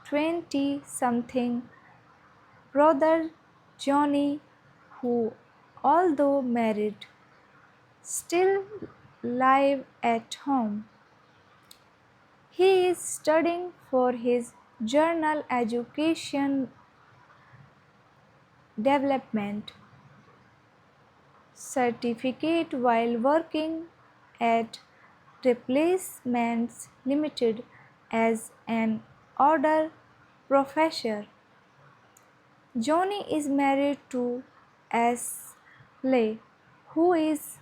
20 something brother Johnny, who, although married, still live at home. He is studying for his journal education development certificate while working at Replacements Limited as an order professor. Johnny is married to Ashley, who is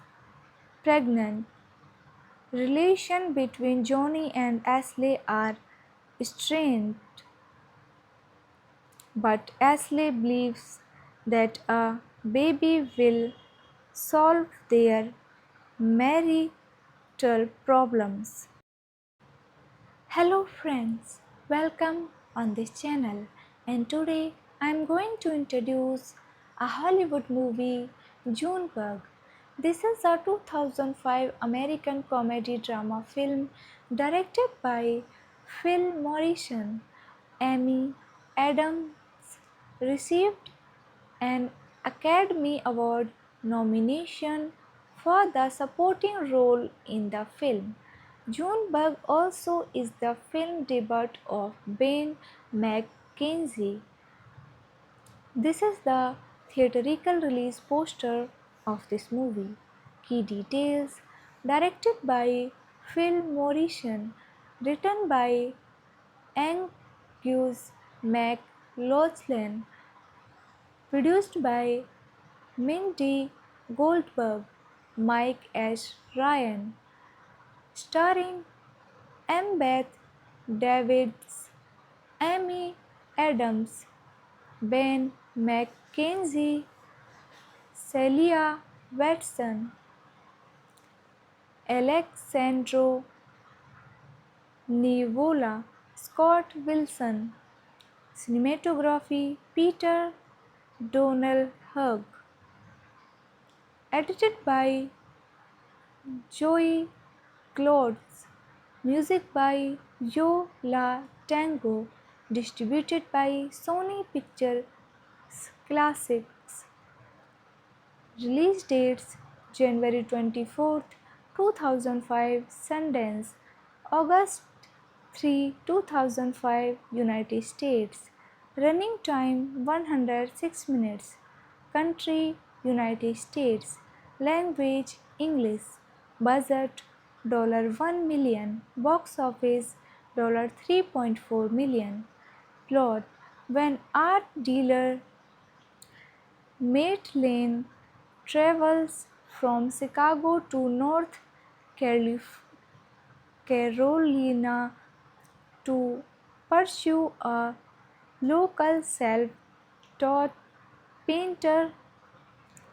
pregnant. Relation between Johnny and Ashley are strained, but Ashley believes that a baby will solve their marital problems. Hello friends, welcome on this channel, and today I am going to introduce a Hollywood movie, Junebug. This is a 2005 American comedy drama film directed by Phil Morrison. Amy Adams received an Academy Award nomination for the supporting role in the film. Junebug also is the film debut of Ben McKenzie. This is the theatrical release poster of this movie. Key details: directed by Phil Morrison, written by Angus McLaughlin, produced by Mindy Goldberg, Mike H. Ryan, starring Embeth Davids, Amy Adams, Ben McKenzie, Celia Watson, Alexandro Nivola, Scott Wilson. Cinematography Peter Donald Hugh. Edited by Joey Clothes. Music by Yo La Tango. Distributed by Sony Pictures Classics. Release dates January 24th, 2005 Sundance, August 3, 2005 United States. Running time 106 minutes. Country United States. Language English. Budget $1 million. Box office $3.4 million. Plot: when art dealer Matt Lane travels from Chicago to North Carolina to pursue a local self-taught painter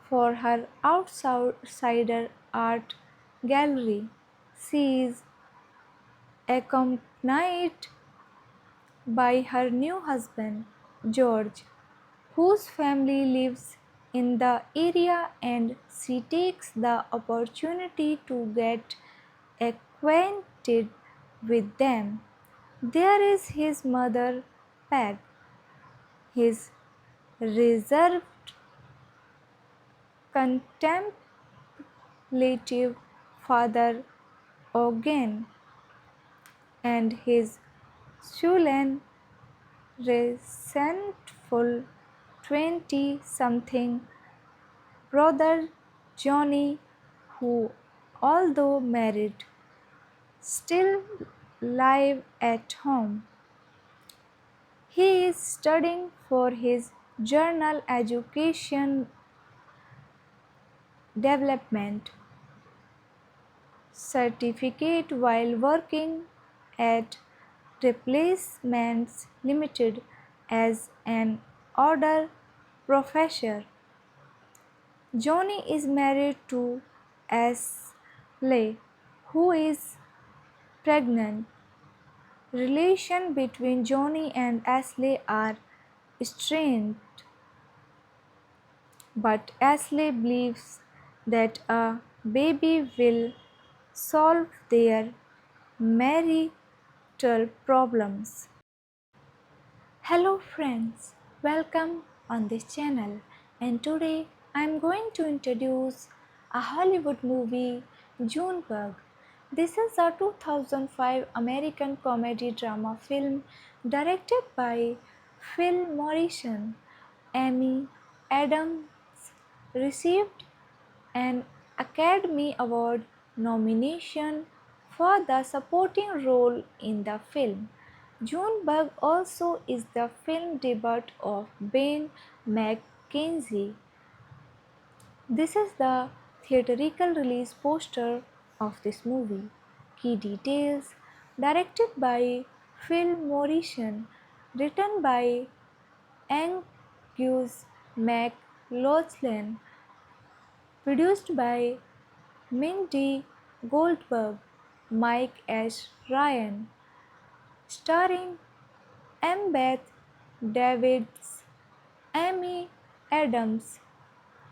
for her outsider art gallery. She is accompanied by her new husband, George, whose family lives in the area, and she takes the opportunity to get acquainted with them. There is his mother, Peg, his reserved, contemplative father, Ogen, and his sullen, resentful 20 something brother Johnny, who, although married, still live at home. He is studying for his journal education development certificate while working at Replacements Limited as an order professor. Johnny is married to Ashley, who is pregnant. Relation between Johnny and Ashley are strained, but Ashley believes that a baby will solve their marital problems. Hello friends, welcome on this channel, and today I am going to introduce a Hollywood movie, Junebug. This is a 2005 American comedy drama film directed by Phil Morrison. Amy Adams received an Academy Award nomination for the supporting role in the film. Junebug also is the film debut of Ben McKenzie. This is the theatrical release poster of this movie. Key details: directed by Phil Morrison, written by Angus McLaughlin, produced by Mindy Goldberg, Mike H. Ryan, starring Embeth Davids, Amy Adams,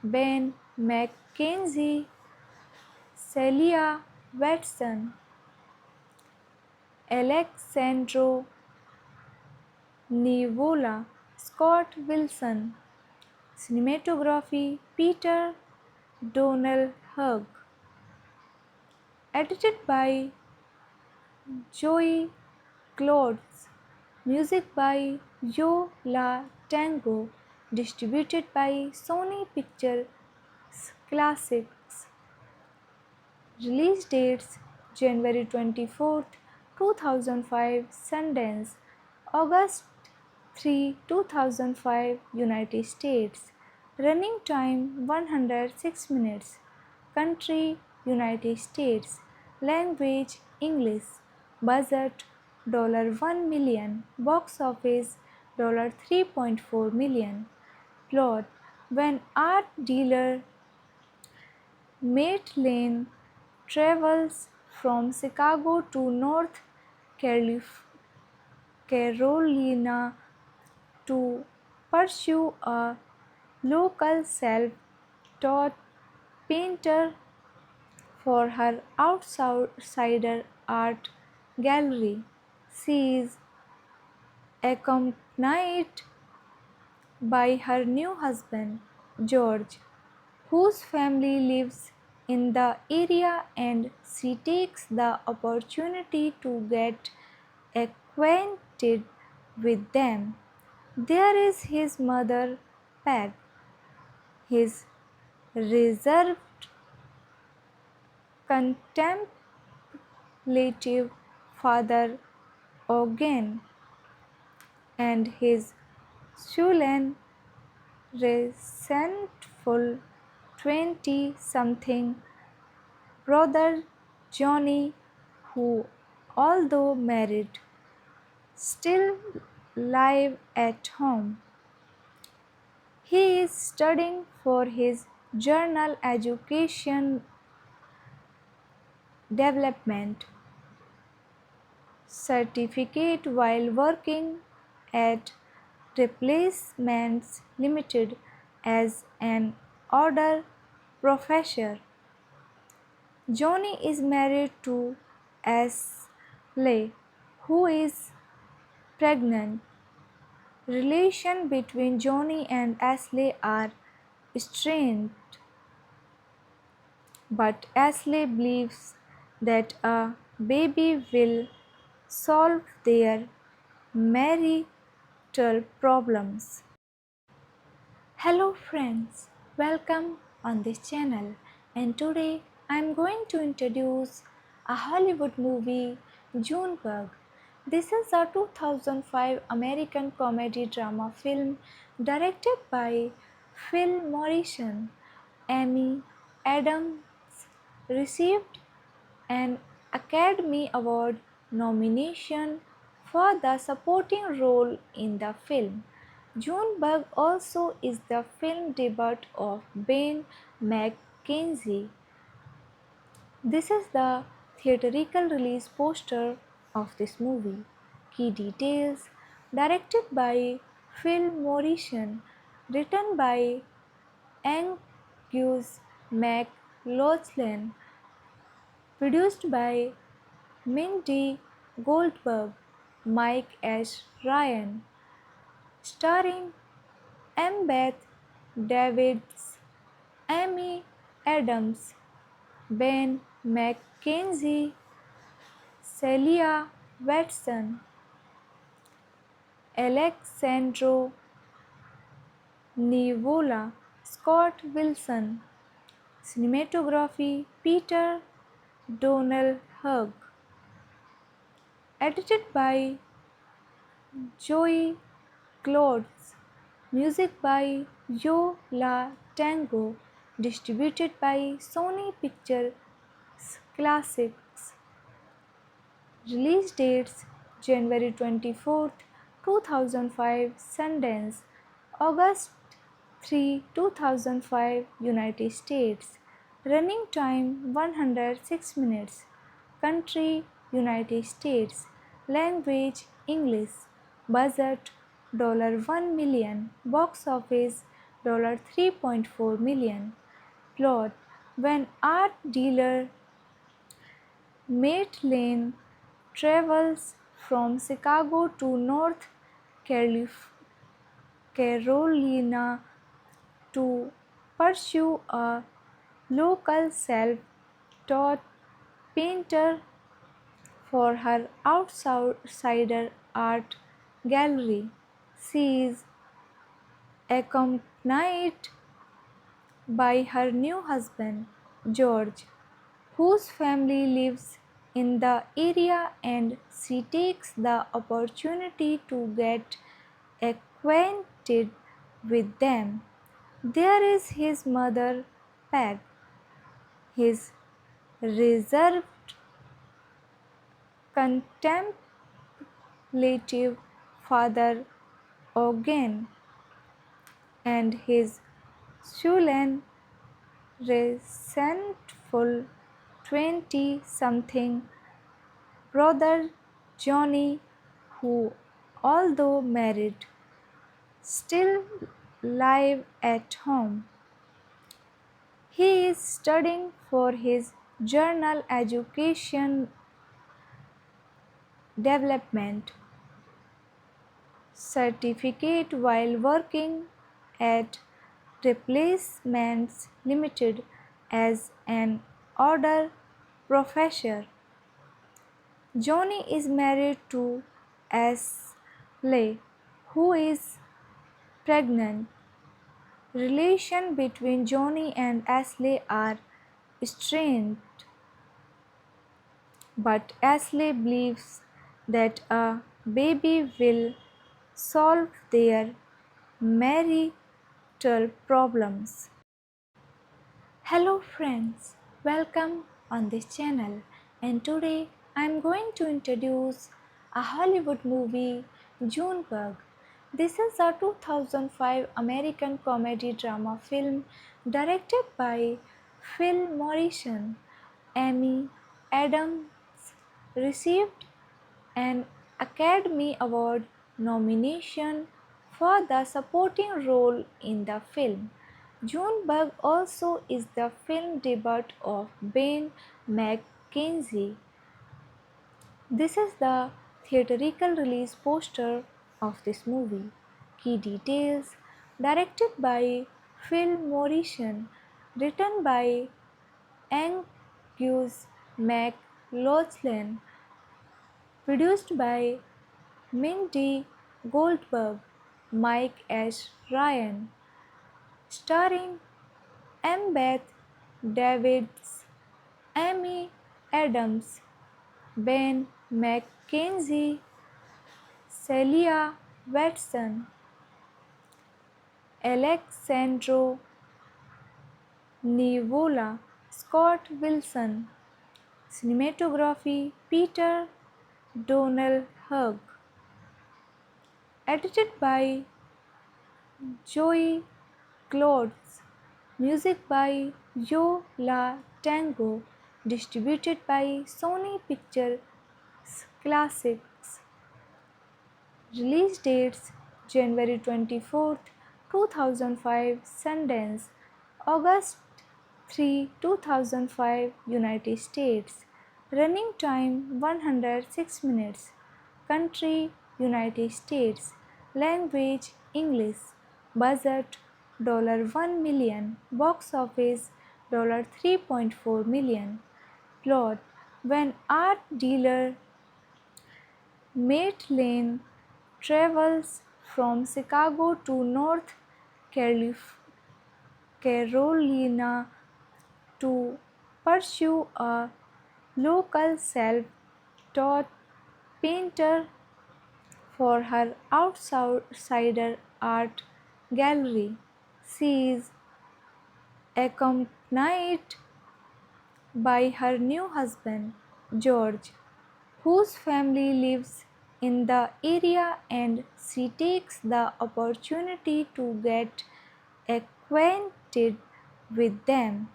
Ben McKenzie, Celia Watson, Alexandro Nivola, Scott Wilson, cinematography Peter Donald Hugg, edited by Joey Clothes, music by Yo La Tango, distributed by Sony Pictures Classics. Release dates: January 24, 2005 Sundance, August 3, 2005 United States. Running time 106 minutes. Country United States. Language English. Budget $1 million. Box office $3.4 million. Plot: when art dealer Matt Lane travels from Chicago to North Carolina to pursue a local self-taught painter for her outsider art gallery. She is accompanied by her new husband, George, whose family lives in the area, and she takes the opportunity to get acquainted with them. There is his mother, Peg, his reserved, contemplative father, Ogen, and his sullen, resentful 20 something brother, Johnny, who, although married, still live at home. He is studying for his journal education development certificate while working at Replacements Limited as an order professor. Johnny is married to Ashley, who is pregnant. Relations between Johnny and Ashley are strained, but Ashley believes that a baby will solve their marital problems. Hello friends, welcome on this channel, and today I am going to introduce a Hollywood movie, Junebug. This is a 2005 American comedy drama film directed by Phil Morrison. Amy Adams received an Academy Award nomination for the supporting role in the film. Junebug also is the film debut of Ben McKenzie. This is the theatrical release poster of this movie. Key details: directed by Phil Morrison, written by Angus McLaughlin, produced by Mindy Goldberg, Mike H. Ryan, starring Embeth Davids, Amy Adams, Ben McKenzie, Celia Watson, Alexandro Nivola, Scott Wilson, cinematography Peter Donald Hugh, edited by Joey Clothes, music by Yo La Tango, distributed by Sony Pictures Classics. Release dates January 24th, 2005 Sundance, August 3, 2005 United States. Running time 106 minutes. Country United States. Language English. Budget $1 million. Box office $3.4 million. Plot: when art dealer Matt Lane travels from Chicago to North Carolina to pursue a local self-taught painter for her outsider art gallery. She is accompanied by her new husband, George, whose family lives in the area, and she takes the opportunity to get acquainted with them. There is his mother, Peg, his reserved, contemplative father, Ogen, and his sullen, resentful 20-something brother Johnny, who, although married, still live at home. He is studying for his journal education development certificate while working at Replacements Limited as an order professor. Johnny is married to Ashley, who is pregnant. Relations between Johnny and Ashley are strained, but Ashley believes that a baby will solve their marital problems. Hello friends, welcome on this channel, and today I am going to introduce a Hollywood movie, Junebug. This is a 2005 American comedy drama film directed by Phil Morrison. Amy Adams received an Academy Award nomination for the supporting role in the film. Junebug also is the film debut of Ben McKenzie. This is the theatrical release poster of this movie. Key details: directed by Phil Morrison, written by Angus McLaughlin, produced by Mindy Goldberg, Mike H. Ryan, starring Embeth Davidtz, Amy Adams, Ben McKenzie, Celia Watson, Alexandro Nivola, Scott Wilson, cinematography Peter Donald Hugh, edited by Joey Clothes, music by Yo La Tango, distributed by Sony Pictures Classics. Release dates January 24th, 2005 Sundance, August 3, 2005 United States. Running time 106 minutes. Country United States. Language English. Budget $1 million. Box office $3.4 million. Plot: when art dealer Maitland travels from Chicago to North Carolina to pursue a local self-taught painter for her outsider art gallery. She is accompanied by her new husband, George, whose family lives in the area, and she takes the opportunity to get acquainted with them.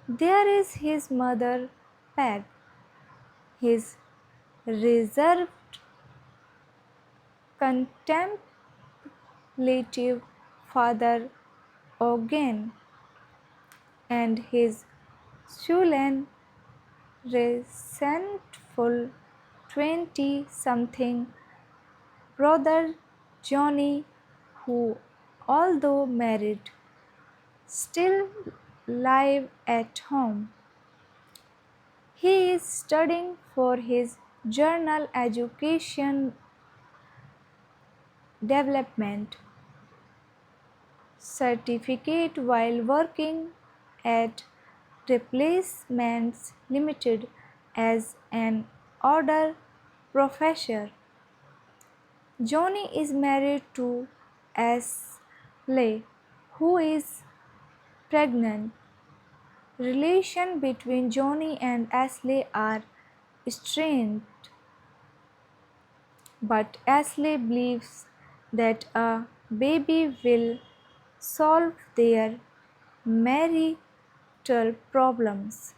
There is his mother, Peg, his reserved, contemplative father, Ogen, and his sullen, resentful 20 something brother Johnny, who, although married, still live at home. He is studying for his journal education development certificate while working at Replacements Limited as an order professor. Johnny is married to Ashley, who is pregnant. Relations between Johnny and Ashley are strained, but Ashley believes that a baby will solve their marital problems.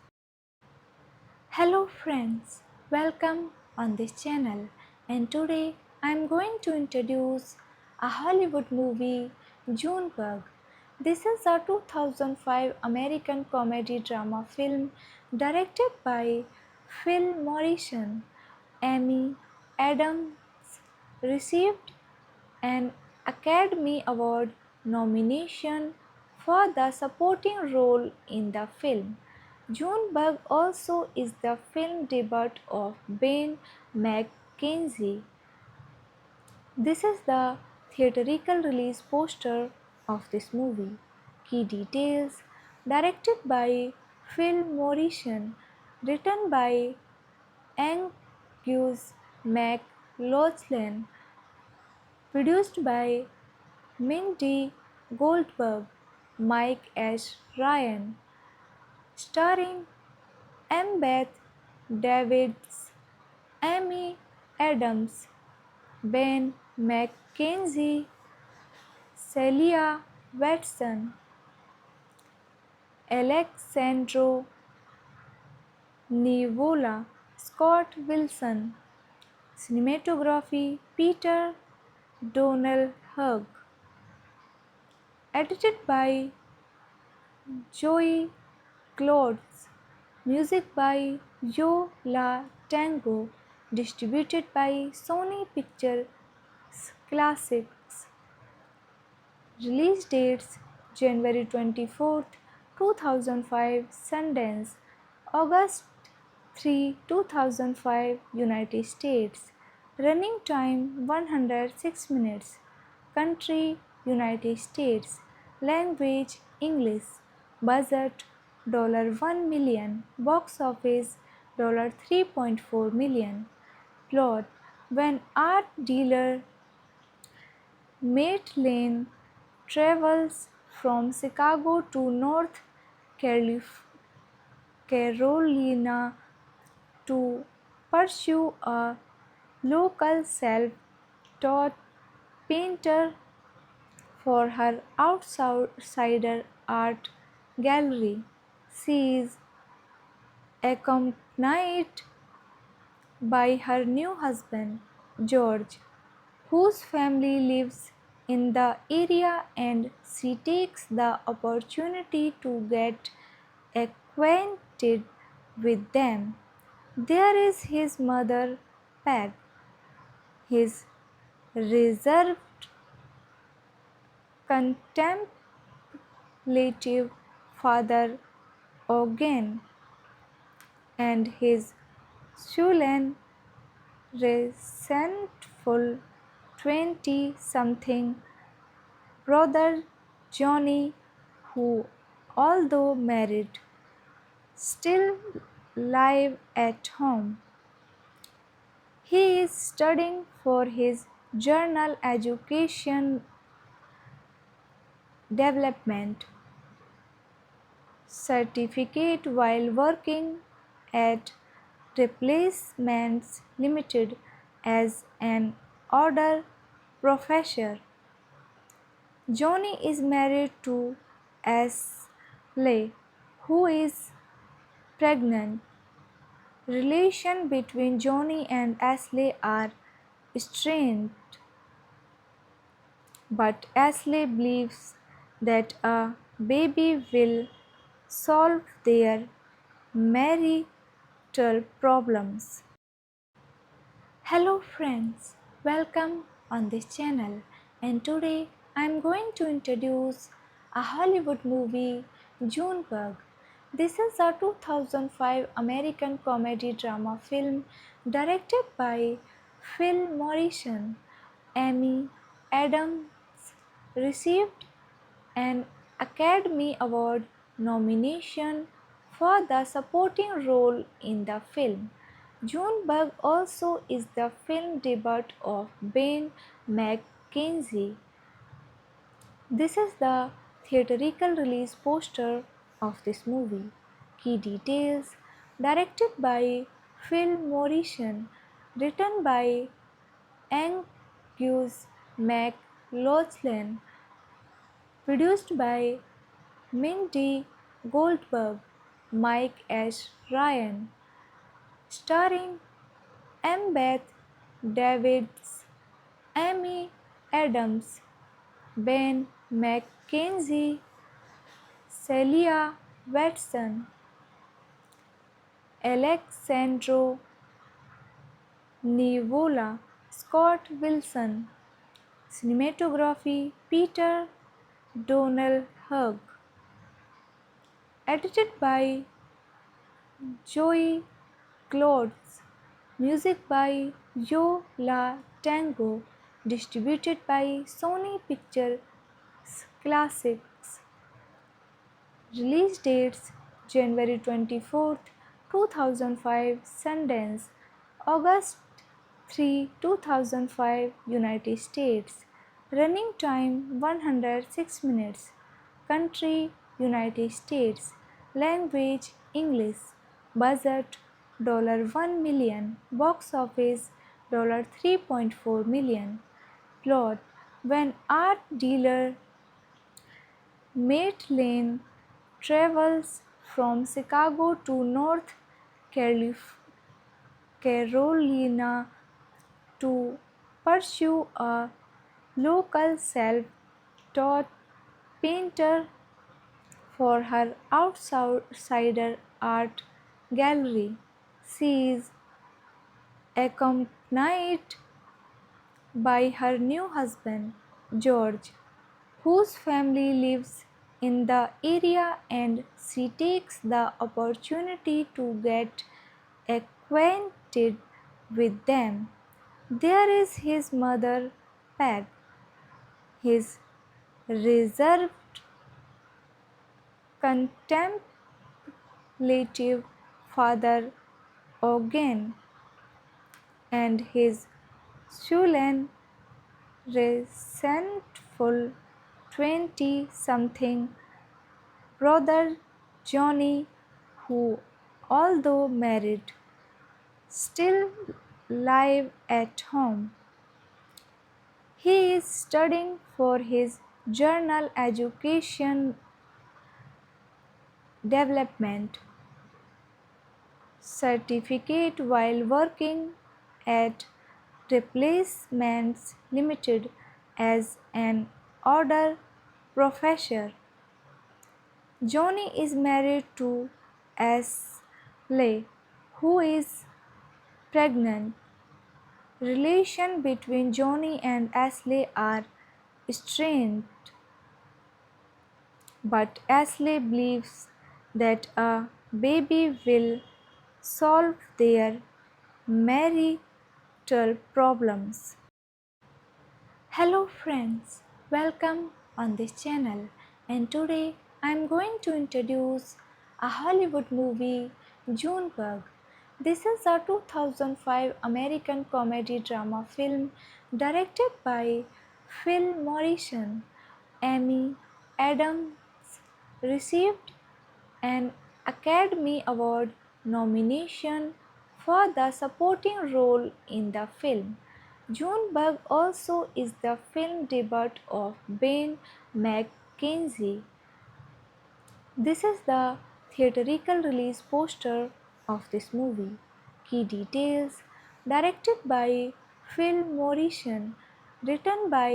Hello friends, welcome on this channel, and today I am going to introduce a Hollywood movie, Junebug. This is a 2005 American comedy drama film directed by Phil Morrison. Amy Adams received an Academy Award nomination for the supporting role in the film. Junebug also is the film debut of Ben McKenzie. This is the theatrical release poster of this movie. Key details: directed by Phil Morrison, written by Angus MacLachlan, produced by Mindy Goldberg, Mike H. Ryan, starring Embeth Davidtz, Amy Adams, Ben McKenzie, Celia Watson, Alexandro Nivola, Scott Wilson. Cinematography: Peter Donald Hugh. Edited by Joey Clothes. Music by Yo La Tango. Distributed by Sony Pictures Classics. Release dates: January 24th, 2005 Sundance, August 3, 2005 United States. Running time 106 minutes. Country: United States. Language: English. Budget $1 million. Box office $3.4 million. Plot: when art dealer Maitland travels from Chicago to North Carolina to pursue a local self-taught painter for her outsider art gallery. She is accompanied by her new husband, George, whose family lives in the area, and she takes the opportunity to get acquainted with them. There is his mother, Peg, his reserved, contemplative father, Ogen, and his sullen, resentful 20 something brother Johnny, who, although married, still live at home. He is studying for his journal education development certificate while working at Replacements Limited as an order professor. Johnny is married to Ashley, who is pregnant. Relation between Johnny and Ashley are strained, but Ashley believes that a baby will solve their marital problems. Hello friends, welcome on this channel, and today I am going to introduce a Hollywood movie, Junebug. This is a 2005 American comedy drama film directed by Phil Morrison. Amy Adams received an Academy Award nomination for the supporting role in the film. Junebug also is the film debut of Ben McKenzie. This is the theatrical release poster of this movie. Key details: directed by Phil Morrison, written by Angus McLaughlin, produced by Mindy Goldberg, Mike H. Ryan, starring Embeth Davidtz, Amy Adams, Ben McKenzie, Celia Watson, Alexandro Nivola, Scott Wilson. Cinematography Peter Donald Hugh. Edited by Joey Clothes. Music by Yo La Tango. Distributed by Sony Pictures Classics. Release dates January 24th, 2005 Sundance, August 3, 2005 United States. Running time 106 minutes. Country United States. Language English. Budget $1 million. Box office $3.4 million. Plot: when art dealer Matt Lane travels from Chicago to North Carolina to pursue a local self-taught painter for her outsider art gallery. She is accompanied by her new husband, George, whose family lives in the area, and she takes the opportunity to get acquainted with them. There is his mother, Peg, his reserved, contemplative father, Ogen, and his sullen, resentful 20 something brother Johnny, who, although married, still live at home. He is studying for his journal education development certificate while working at Replacements Limited as an order professor. Johnny is married to Ashley, who is pregnant. Relation between Johnny and Ashley are strained, but Ashley believes that a baby will solve their marital marital problems. Hello friends, welcome on this channel, and today I am going to introduce a Hollywood movie, Junebug. This is a 2005 American comedy drama film directed by Phil Morrison. Amy Adams received an Academy Award nomination for the supporting role in the film. Junebug also is the film debut of Ben McKenzie. This is the theatrical release poster of this movie. Key details: directed by Phil Morrison, written by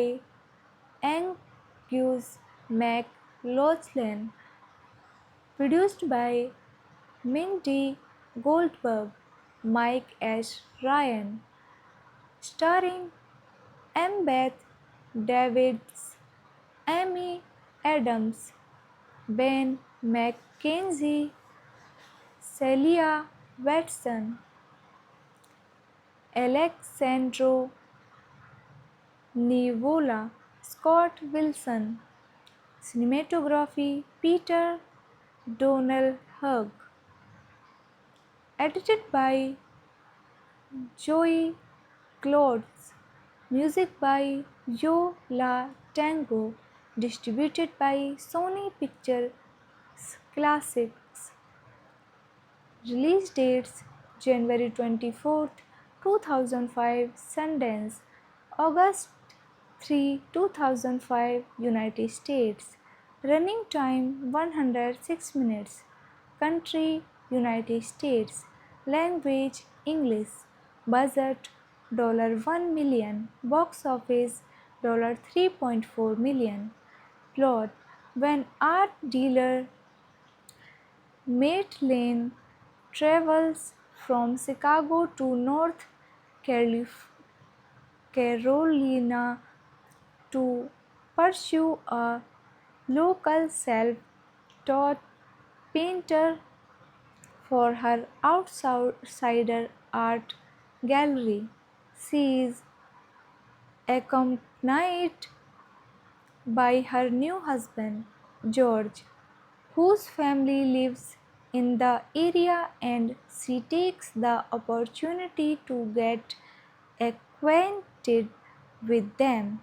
Angus McLaughlin, produced by Mindy Goldberg, Mike H. Ryan, starring Embeth Davids, Amy Adams, Ben McKenzie, Celia Watson, Alexandro Nivola, Scott Wilson, cinematography Peter Donald Hugg, edited by Joey Clothes, music by Yo La Tango, distributed by Sony Pictures Classics. Release dates: January 24th, 2005 Sundance, August 3, 2005 United States. Running time 106 minutes. Country United States. Language English. Budget $1 million. Box office $3.4 million. Plot: when art dealer Matt Lane travels from Chicago to North Carolina to pursue a local self-taught painter for her outsider art gallery. She is accompanied by her new husband, George, whose family lives in the area, and she takes the opportunity to get acquainted with them.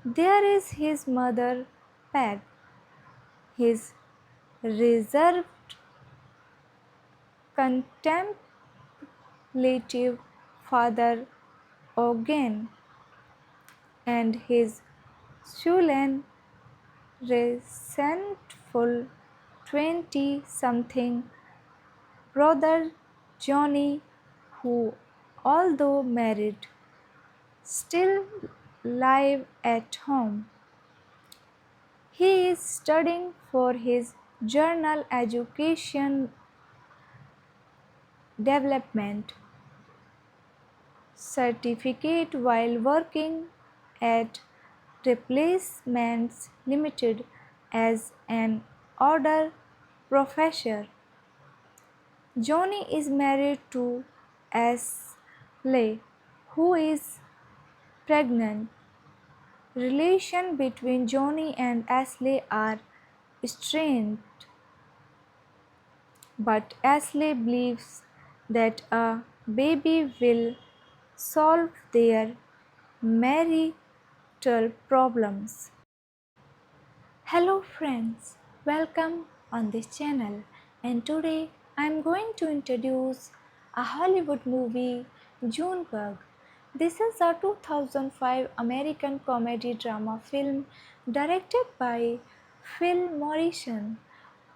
There is his mother, Peg, his reserved, contemplative father, Ogen, and his sullen, resentful 20 something brother, Johnny, who, although married, still live at home. He is studying for his journal education development certificate while working at Replacements Limited as an order professor. Johnny is married to Ashley, who is pregnant. Relations between Johnny and Ashley are strained, but Ashley believes that a baby will solve their marital problems. Hello friends, welcome on this channel, and today I am going to introduce a Hollywood movie, Junebug. This is a 2005 American comedy drama film directed by Phil Morrison.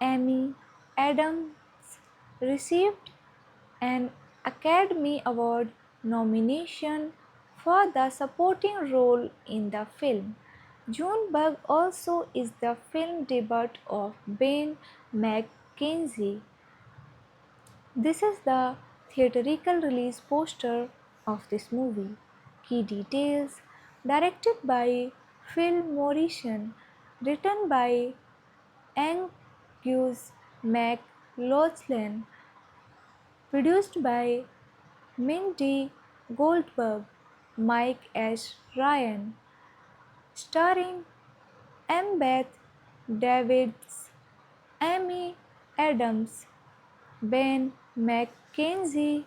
Amy Adams received an Academy Award nomination for the supporting role in the film. Junebug also is the film debut of Ben McKenzie. This is the theatrical release poster of this movie. Key details: directed by Phil Morrison, written by Angus McLaughlin, produced by Mindy Goldberg, Mike Ash Ryan, starring Beth Davids, Amy Adams, Ben McKenzie,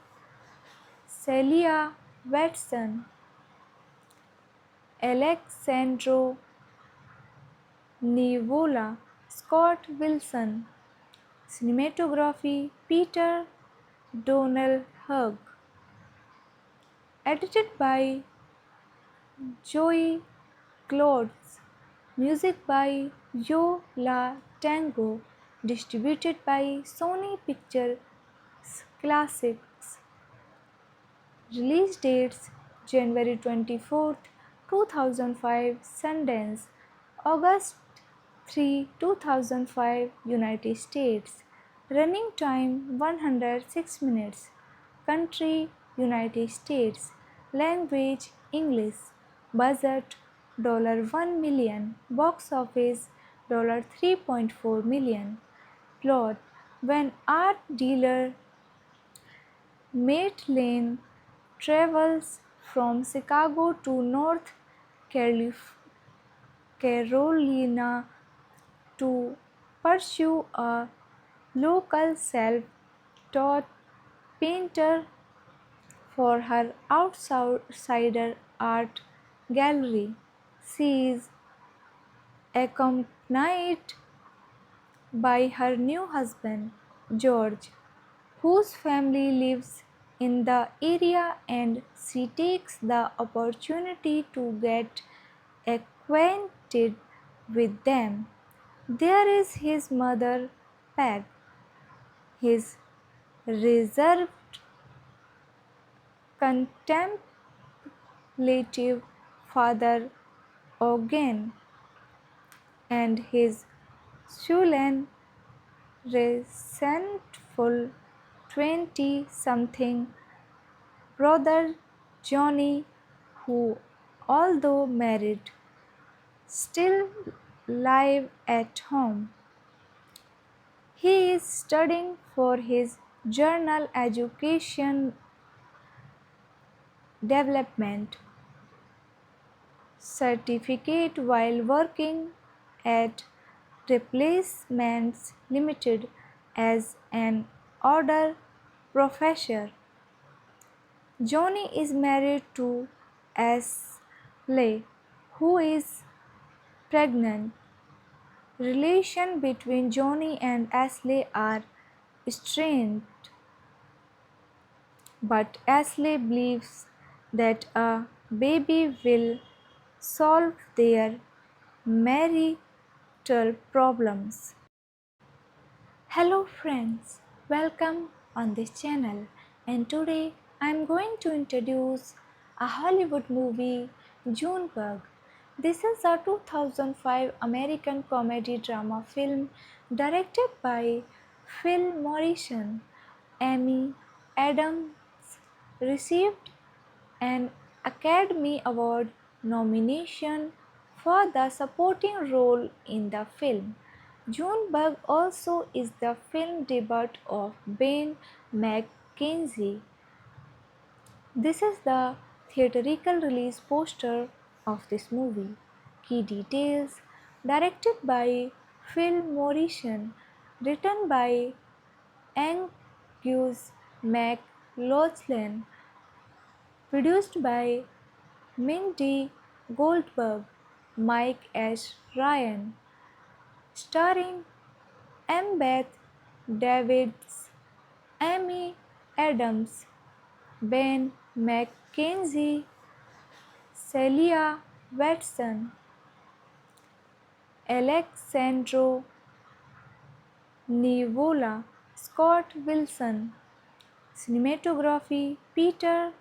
Celia Watson, Alexandro Nivola, Scott Wilson, cinematography Peter Donald Hugg, edited by Joey Clothes, music by Yo La Tango, distributed by Sony Pictures Classics. Release dates January 24th, 2005 Sundance, August 3, 2005 United States. Running time 106 minutes. Country United States. Language English. Budget $1 million. Box office $3.4 million. Plot: when art dealer Matt Lane travels from Chicago to North Carolina to pursue a local self-taught painter for her outsider art gallery. She is accompanied by her new husband, George, whose family lives in the area, and she takes the opportunity to get acquainted with them. There is his mother, Peg, his reserved, contemplative father, Ogen, and his sullen, resentful 20-something brother Johnny, who, although married, still live at home. He is studying for his journal education development certificate while working at Replacements Limited as an order professor. Johnny is married to Ashley, who is pregnant. Relations between Johnny and Ashley are strained, but Ashley believes that a baby will solve their marital problems. Hello friends, welcome on this channel, and today I am going to introduce a Hollywood movie, Junebug. This is a 2005 American comedy drama film directed by Phil Morrison. Amy Adams received an Academy Award nomination for the supporting role in the film. Junebug also is the film debut of Ben McKenzie. This is the theatrical release poster of this movie. Key details: directed by Phil Morrison, written by Angus McLaughlin, produced by Mindy Goldberg, Mike Ash Ryan, starring Beth Davids, Amy Adams, Ben McKenzie, Celia Watson, Alexandro Nivola, Scott Wilson, cinematography Peter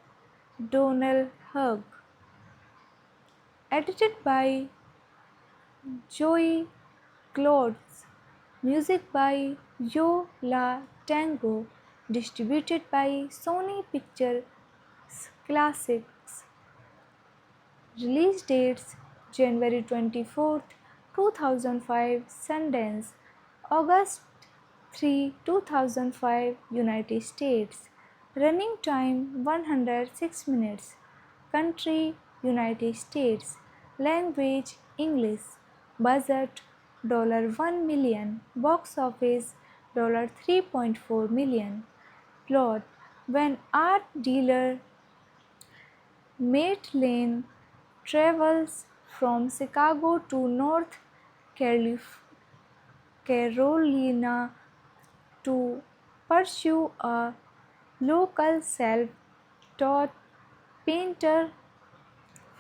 Donald Hugg, edited by Joey Clothes, music by Yo La Tango, distributed by Sony Pictures Classics. Release dates January 24th, 2005 Sundance, August 3, 2005 United States. Running time 106 minutes. Country United States. Language English. Budget $1 million. Box office $3.4 million. Plot: when art dealer Matt Lane travels from Chicago to North Carolina to pursue a local self-taught painter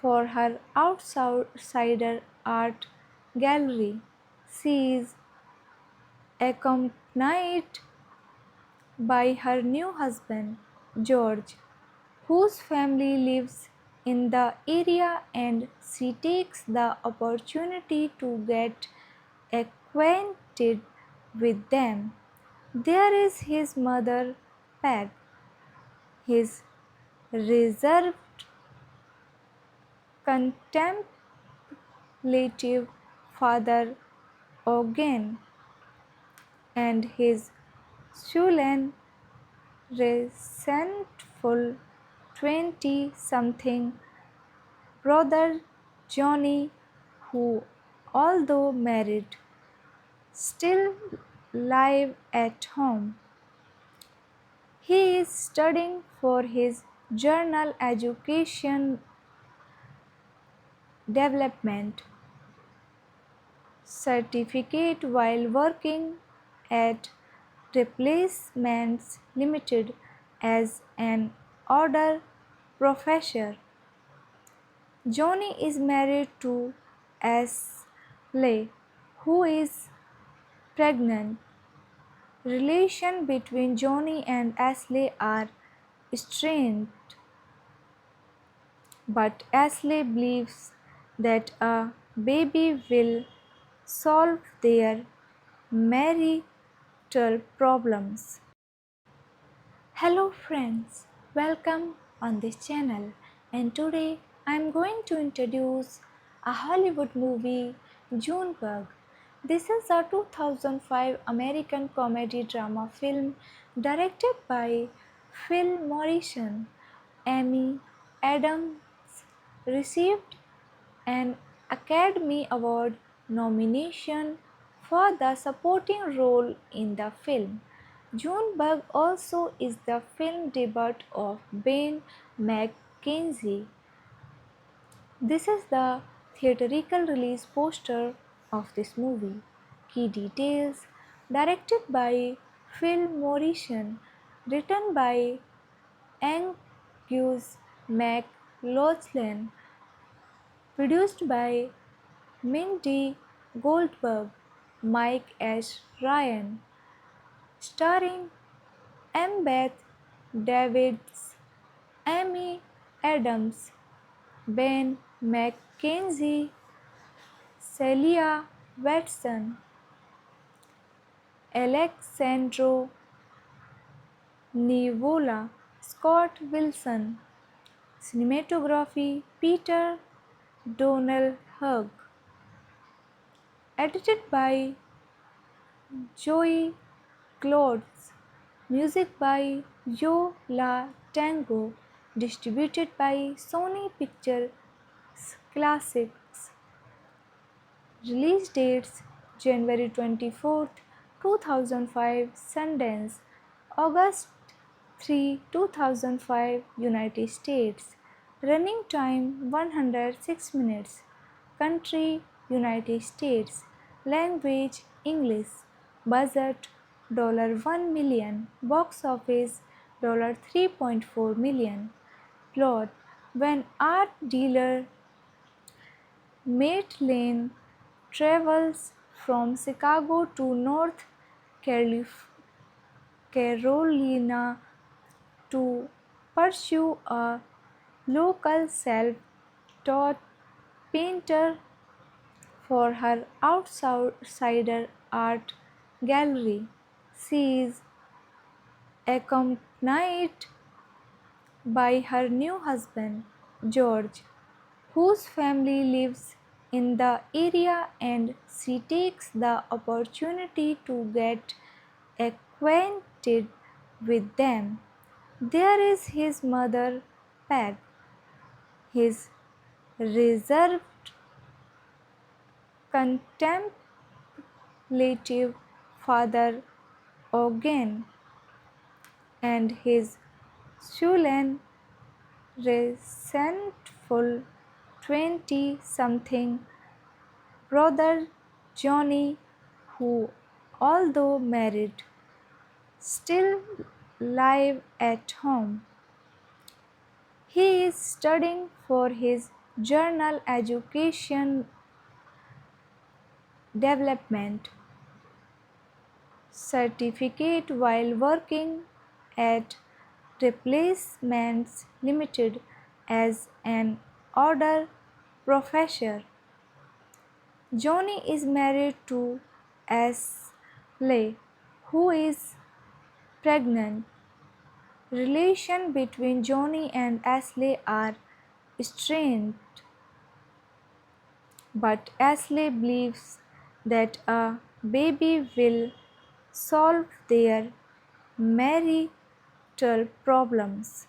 for her outsider art gallery. She is accompanied by her new husband, George, whose family lives in the area, and she takes the opportunity to get acquainted with them. There is his mother, Peg, his reserved, contemplative father, Ogen, and his sullen, resentful 20 something brother, Johnny, who, although married, still live at home. He is studying for his journal education development certificate while working at Replacements Limited as an order professor. Johnny is married to Ashley, who is pregnant. Relations between Johnny and Ashley are strained, but Ashley believes that a baby will solve their marital problems. Hello friends, welcome on this channel, and today I am going to introduce a Hollywood movie, Junebug. This is a 2005 American comedy drama film directed by Phil Morrison. Amy Adams received an Academy Award nomination for the supporting role in the film. Junebug also is the film debut of Ben McKenzie. This is the theatrical release poster of this movie. Key details: directed by Phil Morrison, written by Angus McLaughlin, produced by Mindy Goldberg, Mike H. Ryan, starring Embeth Davids, Amy Adams, Ben McKenzie, Celia Watson, Alexandro Nivola, Scott Wilson. Cinematography Peter Donald Hugh. Edited by Joey Clothes. Music by Yo La Tango. Distributed by Sony Pictures Classics. Release dates: January 24th, 2005 Sundance, August 3, 2005 United States. Running time 106 minutes. Country United States. Language English. Budget $1 million. Box office $3.4 million. Plot: when art dealer Matt Lane travels from Chicago to North Carolina to pursue a local self-taught painter for her outsider art gallery. She is accompanied by her new husband, George, whose family lives in the area, and she takes the opportunity to get acquainted with them. There is his mother, Peg, his reserved, contemplative father Ogen, and his sullen, resentful 20 something brother Johnny, who, although married, still live at home. He is studying for his journal education development certificate while working at Replacements Limited as an order professor. Johnny is married to Ashley, who is pregnant. Relations between Johnny and Ashley are strained, but Ashley believes that a baby will solve their marital problems.